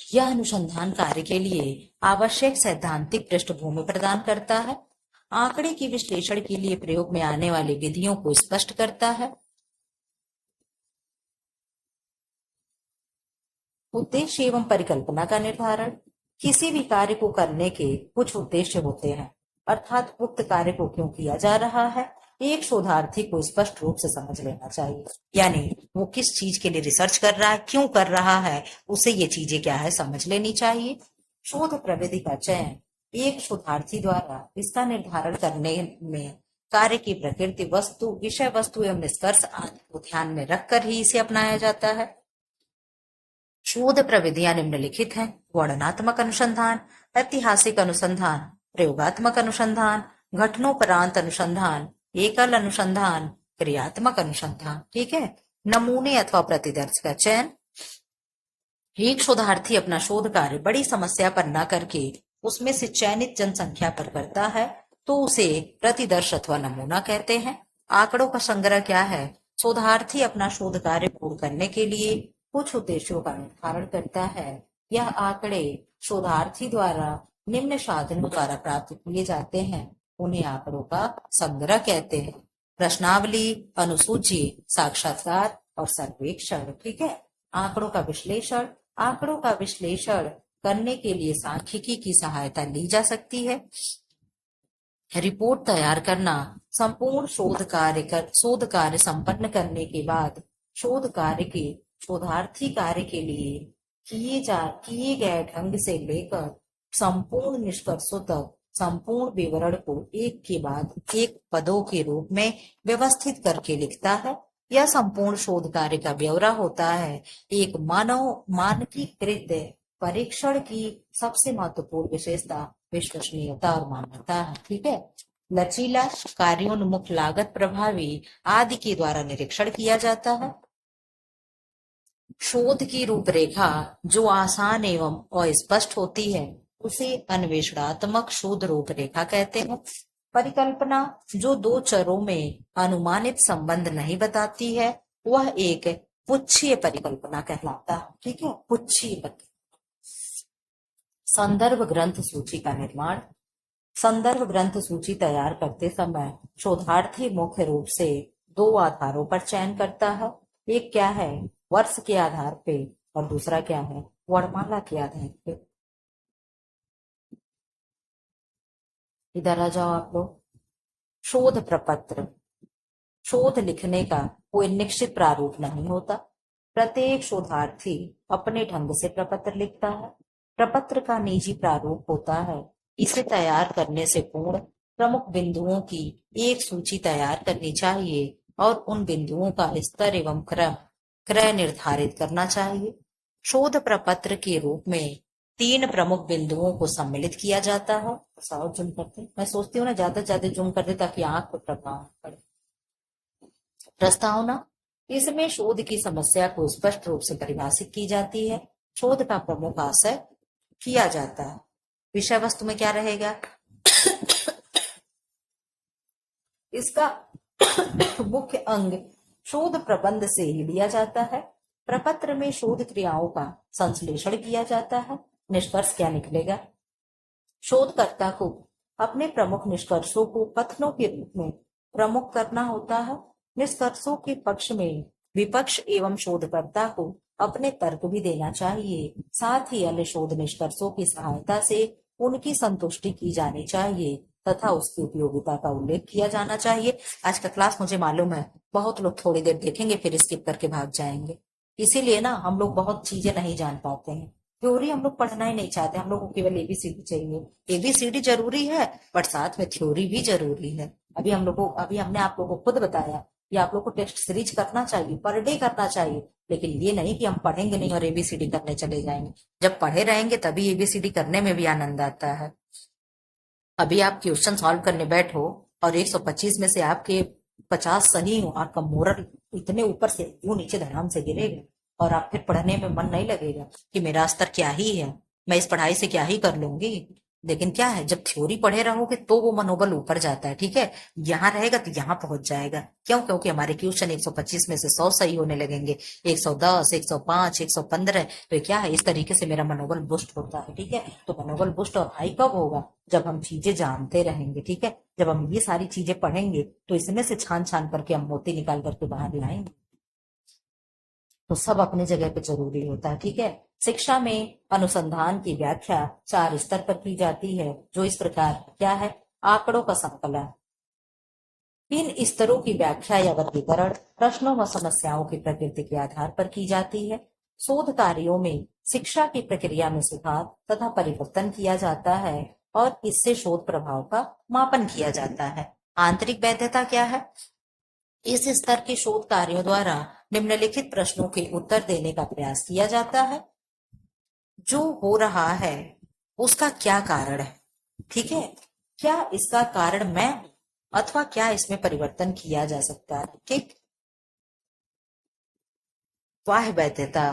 यह अनुसंधान कार्य के लिए आवश्यक सैद्धांतिक पृष्ठभूमि प्रदान करता है, आंकड़े के विश्लेषण के लिए प्रयोग में आने वाली विधियों को स्पष्ट करता है। उद्देश्य एवं परिकल्पना का निर्धारण, किसी भी कार्य को करने के कुछ उद्देश्य होते हैं, अर्थात उक्त कार्य को क्यों किया जा रहा है, एक शोधार्थी को स्पष्ट रूप से समझ लेना चाहिए। यानी वो किस चीज के लिए रिसर्च कर रहा है, क्यों कर रहा है, उसे ये चीजें क्या है समझ लेनी चाहिए। शोध प्रविधि का चयन, एक शोधार्थी द्वारा इसका निर्धारण करने में कार्य की प्रकृति, वस्तु, विषय वस्तु एवं निष्कर्ष आदि को ध्यान में रखकर ही इसे अपनाया जाता है। शोध प्रविधियां निम्नलिखित हैं: वर्णनात्मक अनुसंधान, ऐतिहासिक अनुसंधान, प्रयोगात्मक अनुसंधान, घटनोपरांत अनुसंधान, एकल अनुसंधान, क्रियात्मक अनुसंधान। ठीक है। नमूने अथवा प्रतिदर्श का चयन, एक शोधार्थी अपना शोध कार्य बड़ी समस्या पर न करके उसमें से चयनित जनसंख्या पर करता है तो उसे प्रतिदर्श अथवा नमूना कहते हैं। आंकड़ों का संग्रह क्या है? शोधार्थी अपना शोध कार्य पूर्ण करने के लिए कुछ उद्देश्यों का निर्धारण करता है। यह आंकड़े शोधार्थी द्वारा निम्न साधनों द्वारा प्राप्त किए जाते हैं, उन्हें आंकड़ों का संग्रह कहते हैं: प्रश्नावली, अनुसूची, साक्षात्कार और सर्वेक्षण। ठीक है। आंकड़ों का विश्लेषण, आंकड़ों का विश्लेषण करने के लिए सांख्यिकी की सहायता ली जा सकती है। रिपोर्ट तैयार करना, संपूर्ण शोध कार्य संपन्न करने के बाद शोध कार्य के शोधार्थी कार्य के लिए किए गए ढंग से लेकर संपूर्ण निष्कर्षों तक संपूर्ण विवरण को एक के बाद एक पदों के रूप में व्यवस्थित करके लिखता है। यह संपूर्ण शोध कार्य का ब्यौरा होता है। एक मानकीकृत परीक्षण की सबसे महत्वपूर्ण विशेषता विश्वसनीयता और मान्यता है। ठीक है। लचीला, कार्योन्मुख, लागत प्रभावी आदि के द्वारा निरीक्षण किया जाता है। शोध की रूपरेखा जो आसान एवं अस्पष्ट होती है उसे अन्वेषणात्मक शोध रूपरेखा कहते हैं। परिकल्पना जो दो चरों में अनुमानित संबंध नहीं बताती है वह एक पुच्छीय परिकल्पना कहलाता है। ठीक है। पुच्छीय। संदर्भ ग्रंथ सूची का निर्माण, संदर्भ ग्रंथ सूची तैयार करते समय शोधार्थी मुख्य रूप से दो आधारों पर चयन करता है। एक क्या है? वर्ष के आधार पे, और दूसरा क्या है? वर्णमाला के आधार पे। इधर आ जाओ आप लोग। शोध प्रपत्र, शोध लिखने का कोई निश्चित प्रारूप नहीं होता। प्रत्येक शोधार्थी अपने ढंग से प्रपत्र लिखता है। प्रपत्र का निजी प्रारूप होता है। इसे तैयार करने से पूर्व प्रमुख बिंदुओं की एक सूची तैयार करनी चाहिए और उन बिंदुओं का स्तर एवं क्रय निर्धारित करना चाहिए। शोध प्रपत्र के रूप में 3 प्रमुख बिंदुओं को सम्मिलित किया जाता है। और जूम करते, मैं सोचती हूँ ना ज्यादा से ज्यादा जूम कर दे ताकि आंख पर प्रभाव पड़े। प्रस्तावना, इसमें शोध की समस्या को स्पष्ट रूप से परिभाषित की जाती है। शोध का प्रमुख आशय किया जाता है। विषय वस्तु में क्या रहेगा? इसका मुख्य अंग शोध प्रबंध से ही लिया जाता है। प्रपत्र में शोध क्रियाओं का संश्लेषण किया जाता है। निष्कर्ष क्या निकलेगा? शोधकर्ता को अपने प्रमुख निष्कर्षों को कथनों के रूप में प्रमुख करना होता है। निष्कर्षों के पक्ष में विपक्ष एवं शोधकर्ता को अपने तर्क भी देना चाहिए। साथ ही अन्य शोध निष्कर्षों की सहायता से उनकी संतुष्टि की जानी चाहिए तथा उसकी उपयोगिता का उल्लेख किया जाना चाहिए। आज का क्लास मुझे मालूम है बहुत लोग थोड़ी देर देखेंगे फिर स्किप करके भाग जाएंगे, इसीलिए ना हम लोग बहुत चीजें नहीं जान पाते हैं। थ्योरी हम लोग पढ़ना ही नहीं चाहते, हम लोग को केवल एबीसीडी चाहिए। एबीसीडी जरूरी है बट साथ में थ्योरी भी जरूरी है। अभी हमने आप लोगों को खुद बताया कि आप लोग को टेस्ट सीरीज करना चाहिए, पर डे करना चाहिए, लेकिन ये नहीं कि हम पढ़ेंगे नहीं और एबीसीडी करने चले जाएंगे। जब पढ़े रहेंगे तभी एबीसीडी करने में भी आनंद आता है। अभी आप क्वेश्चन सॉल्व करने बैठो और 125 में से आपके 50 सही हो, आपका मोरल इतने ऊपर से यूं नीचे धड़ाम से गिरेगा और आप फिर पढ़ने में मन नहीं लगेगा कि मेरा स्तर क्या ही है, मैं इस पढ़ाई से क्या ही कर लूंगी। लेकिन क्या है, जब थ्योरी पढ़े रहोगे तो वो मनोबल ऊपर जाता है। ठीक है, यहाँ रहेगा तो यहाँ पहुंच जाएगा। क्यों? क्योंकि हमारे क्वेश्चन 125 में से 100 सही होने लगेंगे, 110, 105, 115। तो क्या है, इस तरीके से मेरा मनोबल बुस्ट होता है। ठीक है, तो मनोबल बुस्ट और हाई कब होगा? जब हम चीजें जानते रहेंगे। ठीक है, जब हम ये सारी चीजें पढ़ेंगे तो इसमें से छान छान करके हम मोती निकाल करके बाहर लाएंगे। तो सब अपनी जगह पे जरूरी होता है। ठीक है, शिक्षा में अनुसंधान की व्याख्या 4 स्तर पर की जाती है, जो इस प्रकार क्या है? आंकड़ों का संकलन। 3 स्तरों की व्याख्या या वर्गीकरण प्रश्नों व समस्याओं की प्रकृति के आधार पर की जाती है। शोध कार्यों में शिक्षा की प्रक्रिया में सुधार तथा परिवर्तन किया जाता है और इससे शोध प्रभाव का मापन किया जाता है। आंतरिक वैधता क्या है? इस स्तर के शोध कार्यों द्वारा निम्नलिखित प्रश्नों के उत्तर देने का प्रयास किया जाता है। जो हो रहा है उसका क्या कारण है? ठीक है, क्या इसका कारण मैं हूं अथवा क्या इसमें परिवर्तन किया जा सकता है? ठीक, वाह वैधता।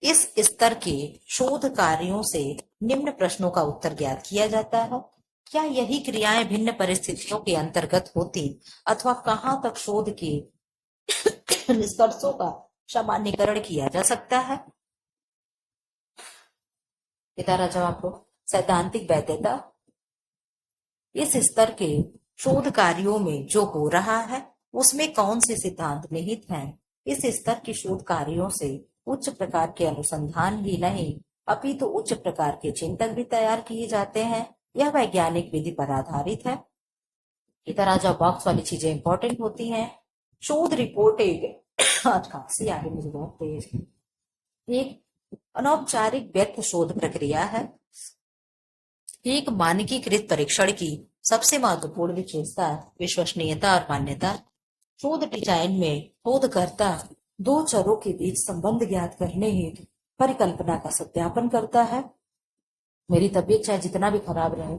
इस स्तर के शोध कार्यों से निम्न प्रश्नों का उत्तर ज्ञात किया जाता है। क्या यही क्रियाएं भिन्न परिस्थितियों के अंतर्गत होती अथवा कहाँ तक शोध के निष्कर्षों का सामान्यीकरण किया जा सकता है? इधर जवाब को सैद्धांतिक वैधता। इस स्तर के शोध कार्यों में जो हो रहा है उसमें कौन से सिद्धांत निहित हैं? इस स्तर के शोध कार्यों से उच्च प्रकार के अनुसंधान ही नहीं अपितु उच्च प्रकार के चिंतक भी तैयार किए जाते हैं। यह वैज्ञानिक विधि पर आधारित है। इधर जब बॉक्स वाली चीजें इंपॉर्टेंट होती हैं। शोध रिपोर्ट एक आज खांसी आ रही मुझे बहुत तेज। एक अनौपचारिक व्यक्त शोध प्रक्रिया है। एक मानकीकृत परीक्षण की सबसे महत्वपूर्ण विशेषता विश्वसनीयता और मान्यता। शोध डिजाइन में शोधकर्ता 2 चरों के बीच संबंध ज्ञात करने हेतु परिकल्पना का सत्यापन करता है। मेरी तबीयत चाहे जितना भी खराब रहे,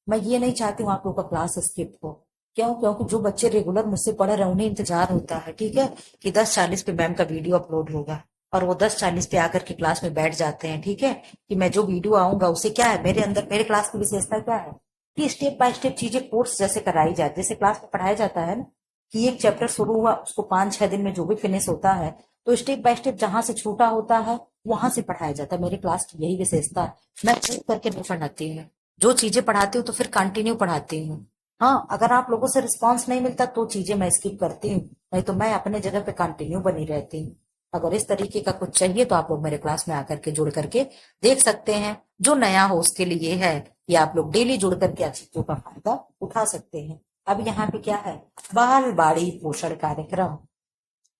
मैं ये नहीं चाहती हूँ आप लोग का क्लास स्किप हो। क्यों? क्योंकि जो बच्चे रेगुलर मुझसे पढ़ रहे हैं उन्हें इंतजार होता है। ठीक है, कि 10:40 पे मैम का वीडियो अपलोड होगा और वो 10:40 पे आकर के क्लास में बैठ जाते हैं। ठीक है, कि मैं जो वीडियो आऊंगा उसे क्या है, मेरे अंदर मेरे क्लास की विशेषता क्या है कि स्टेप बाय स्टेप चीजें कोर्स जैसे कराई जाती, जैसे क्लास में पढ़ाया जाता है ना कि एक चैप्टर शुरू हुआ उसको 5-6 दिन में जो भी फिनिश होता है, तो स्टेप बाय स्टेप जहां से छूटा होता है वहां से पढ़ाया जाता है। मेरी क्लास की यही विशेषता है, मैं चेक करके नहीं पढ़ाती हूँ। जो चीजें पढ़ाती हूँ तो फिर कंटिन्यू पढ़ाती हूँ। हाँ, अगर आप लोगों से रिस्पांस नहीं मिलता तो चीजें मैं स्किप करती हूँ, नहीं तो मैं अपने जगह पे कंटिन्यू बनी रहती हूँ। अगर इस तरीके का कुछ चाहिए तो आप लोग मेरे क्लास में आकर के जुड़ करके देख सकते हैं। जो नया हो उसके लिए है कि आप लोग डेली जुड़ करके अच्छी चीजों का फायदा उठा सकते हैं। अब यहाँ पे क्या है? बाल बाड़ी पोषण कार्यक्रम,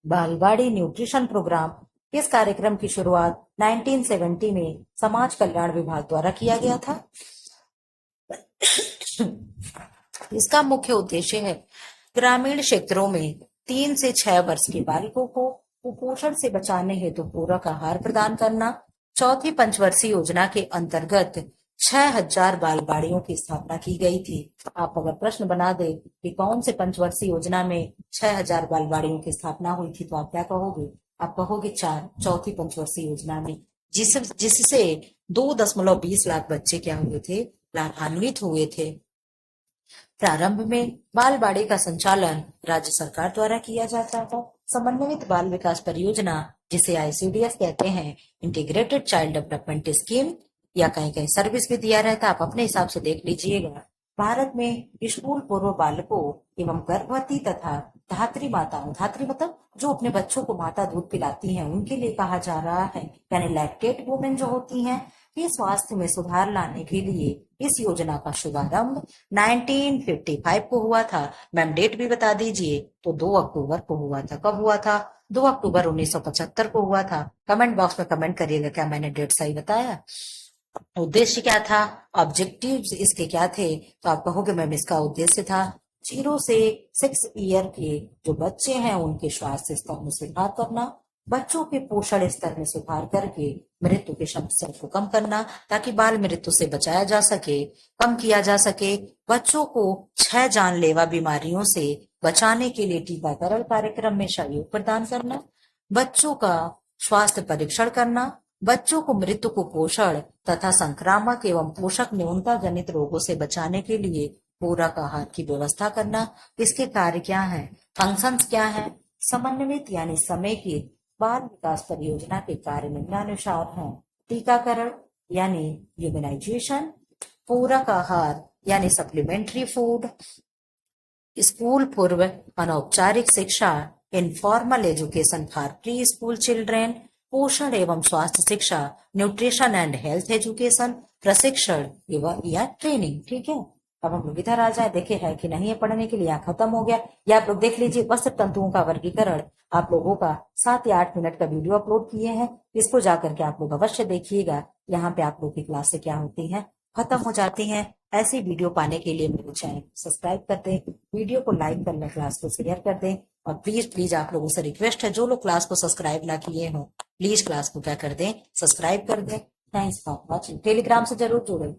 बालवाड़ी न्यूट्रिशन प्रोग्राम। इस कार्यक्रम की शुरुआत 1970 में समाज कल्याण विभाग द्वारा किया गया था। इसका मुख्य उद्देश्य है ग्रामीण क्षेत्रों में 3 से 6 वर्ष के बालकों को कुपोषण से बचाने हेतु पूरक आहार प्रदान करना। चौथी पंचवर्षीय योजना के अंतर्गत 6000 बालवाड़ियों की स्थापना की गई थी। आप अगर प्रश्न बना दे कि कौन से पंचवर्षीय योजना में 6000 बालवाड़ियों की स्थापना हुई थी, तो आप क्या कहोगे? आप कहोगे 4, चौथी पंचवर्षीय योजना में, जिससे 2.20 लाख बच्चे क्या हुए थे? लाभान्वित हुए थे। प्रारंभ में बालवाड़ी का संचालन राज्य सरकार द्वारा किया जाता था। समन्वित बाल विकास परियोजना जिसे ICDS कहते हैं, इंटीग्रेटेड चाइल्ड डेवलपमेंट स्कीम, या कहीं कहीं सर्विस भी दिया रहता है, आप अपने हिसाब से देख लीजिएगा। भारत में स्कूल पूर्व बालकों एवं गर्भवती तथा धात्री माताओं, धात्री मतलब जो अपने बच्चों को माता दूध पिलाती हैं, उनके लिए कहा जा रहा है, यानी लैक्टेट वुमेन जो होती हैं, ये स्वास्थ्य में सुधार लाने के लिए इस योजना का शुभारंभ 1955 को हुआ था। मैम डेट भी बता दीजिए। तो 2 अक्टूबर को हुआ था। कब हुआ था? 2 अक्टूबर 1975 को हुआ था। कमेंट बॉक्स में कमेंट करिएगा, क्या मैंने डेट सही बताया? उद्देश्य क्या था, ऑब्जेक्टिव्स इसके क्या थे? तो आप कहोगे मैम इसका उद्देश्य था 0 से 6 ईयर के जो बच्चे हैं उनके स्वास्थ्य स्तर में सुधार करना, बच्चों के पोषण स्तर में सुधार करके मृत्यु की समस्या को कम करना, ताकि बाल मृत्यु से बचाया जा सके, कम किया जा सके। बच्चों को 6 जानलेवा बीमारियों से बचाने के लिए टीकाकरण कार्यक्रम में सहयोग प्रदान करना, बच्चों का स्वास्थ्य परीक्षण करना, बच्चों को मृत्यु कुपोषण तथा संक्रामक एवं पोषक न्यूनता जनित रोगों से बचाने के लिए पूरक आहार की व्यवस्था करना। इसके कार्य क्या है, फंक्शंस क्या है? समन्वित यानी समेकित बाल विकास परियोजना के कार्य निम्नानुसार हैं। टीकाकरण यानी इम्यूनाइजेशन, पूरक आहार यानी सप्लीमेंट्री फूड, स्कूल पूर्व अनौपचारिक शिक्षा, informal education for pre school children, पोषण एवं स्वास्थ्य शिक्षा, न्यूट्रिशन एंड हेल्थ एजुकेशन, प्रशिक्षण या ट्रेनिंग। ठीक है, अब हम लोग इधर आ जाए, देखे है कि नहीं है पढ़ने के लिए, यहाँ खत्म हो गया। या आप लोग देख लीजिए, वस्त्र तंतुओं का वर्गीकरण आप लोगों का 7 या 8 मिनट का वीडियो अपलोड किए हैं, इसको जाकर के आप लोग अवश्य देखिएगा। यहाँ पे आप लोग की क्लासें क्या होती हैं, खत्म हो जाती हैं। ऐसी वीडियो पाने के लिए मेरे चैनल को सब्सक्राइब कर दें, वीडियो को लाइक कर लें, क्लास को शेयर कर दें, और प्लीज प्लीज आप लोगों से रिक्वेस्ट है, जो लोग क्लास को सब्सक्राइब ना किए हो, प्लीज क्लास को क्या कर दें, सब्सक्राइब कर दें। Thanks for watching. टेलीग्राम से जरूर जुड़े।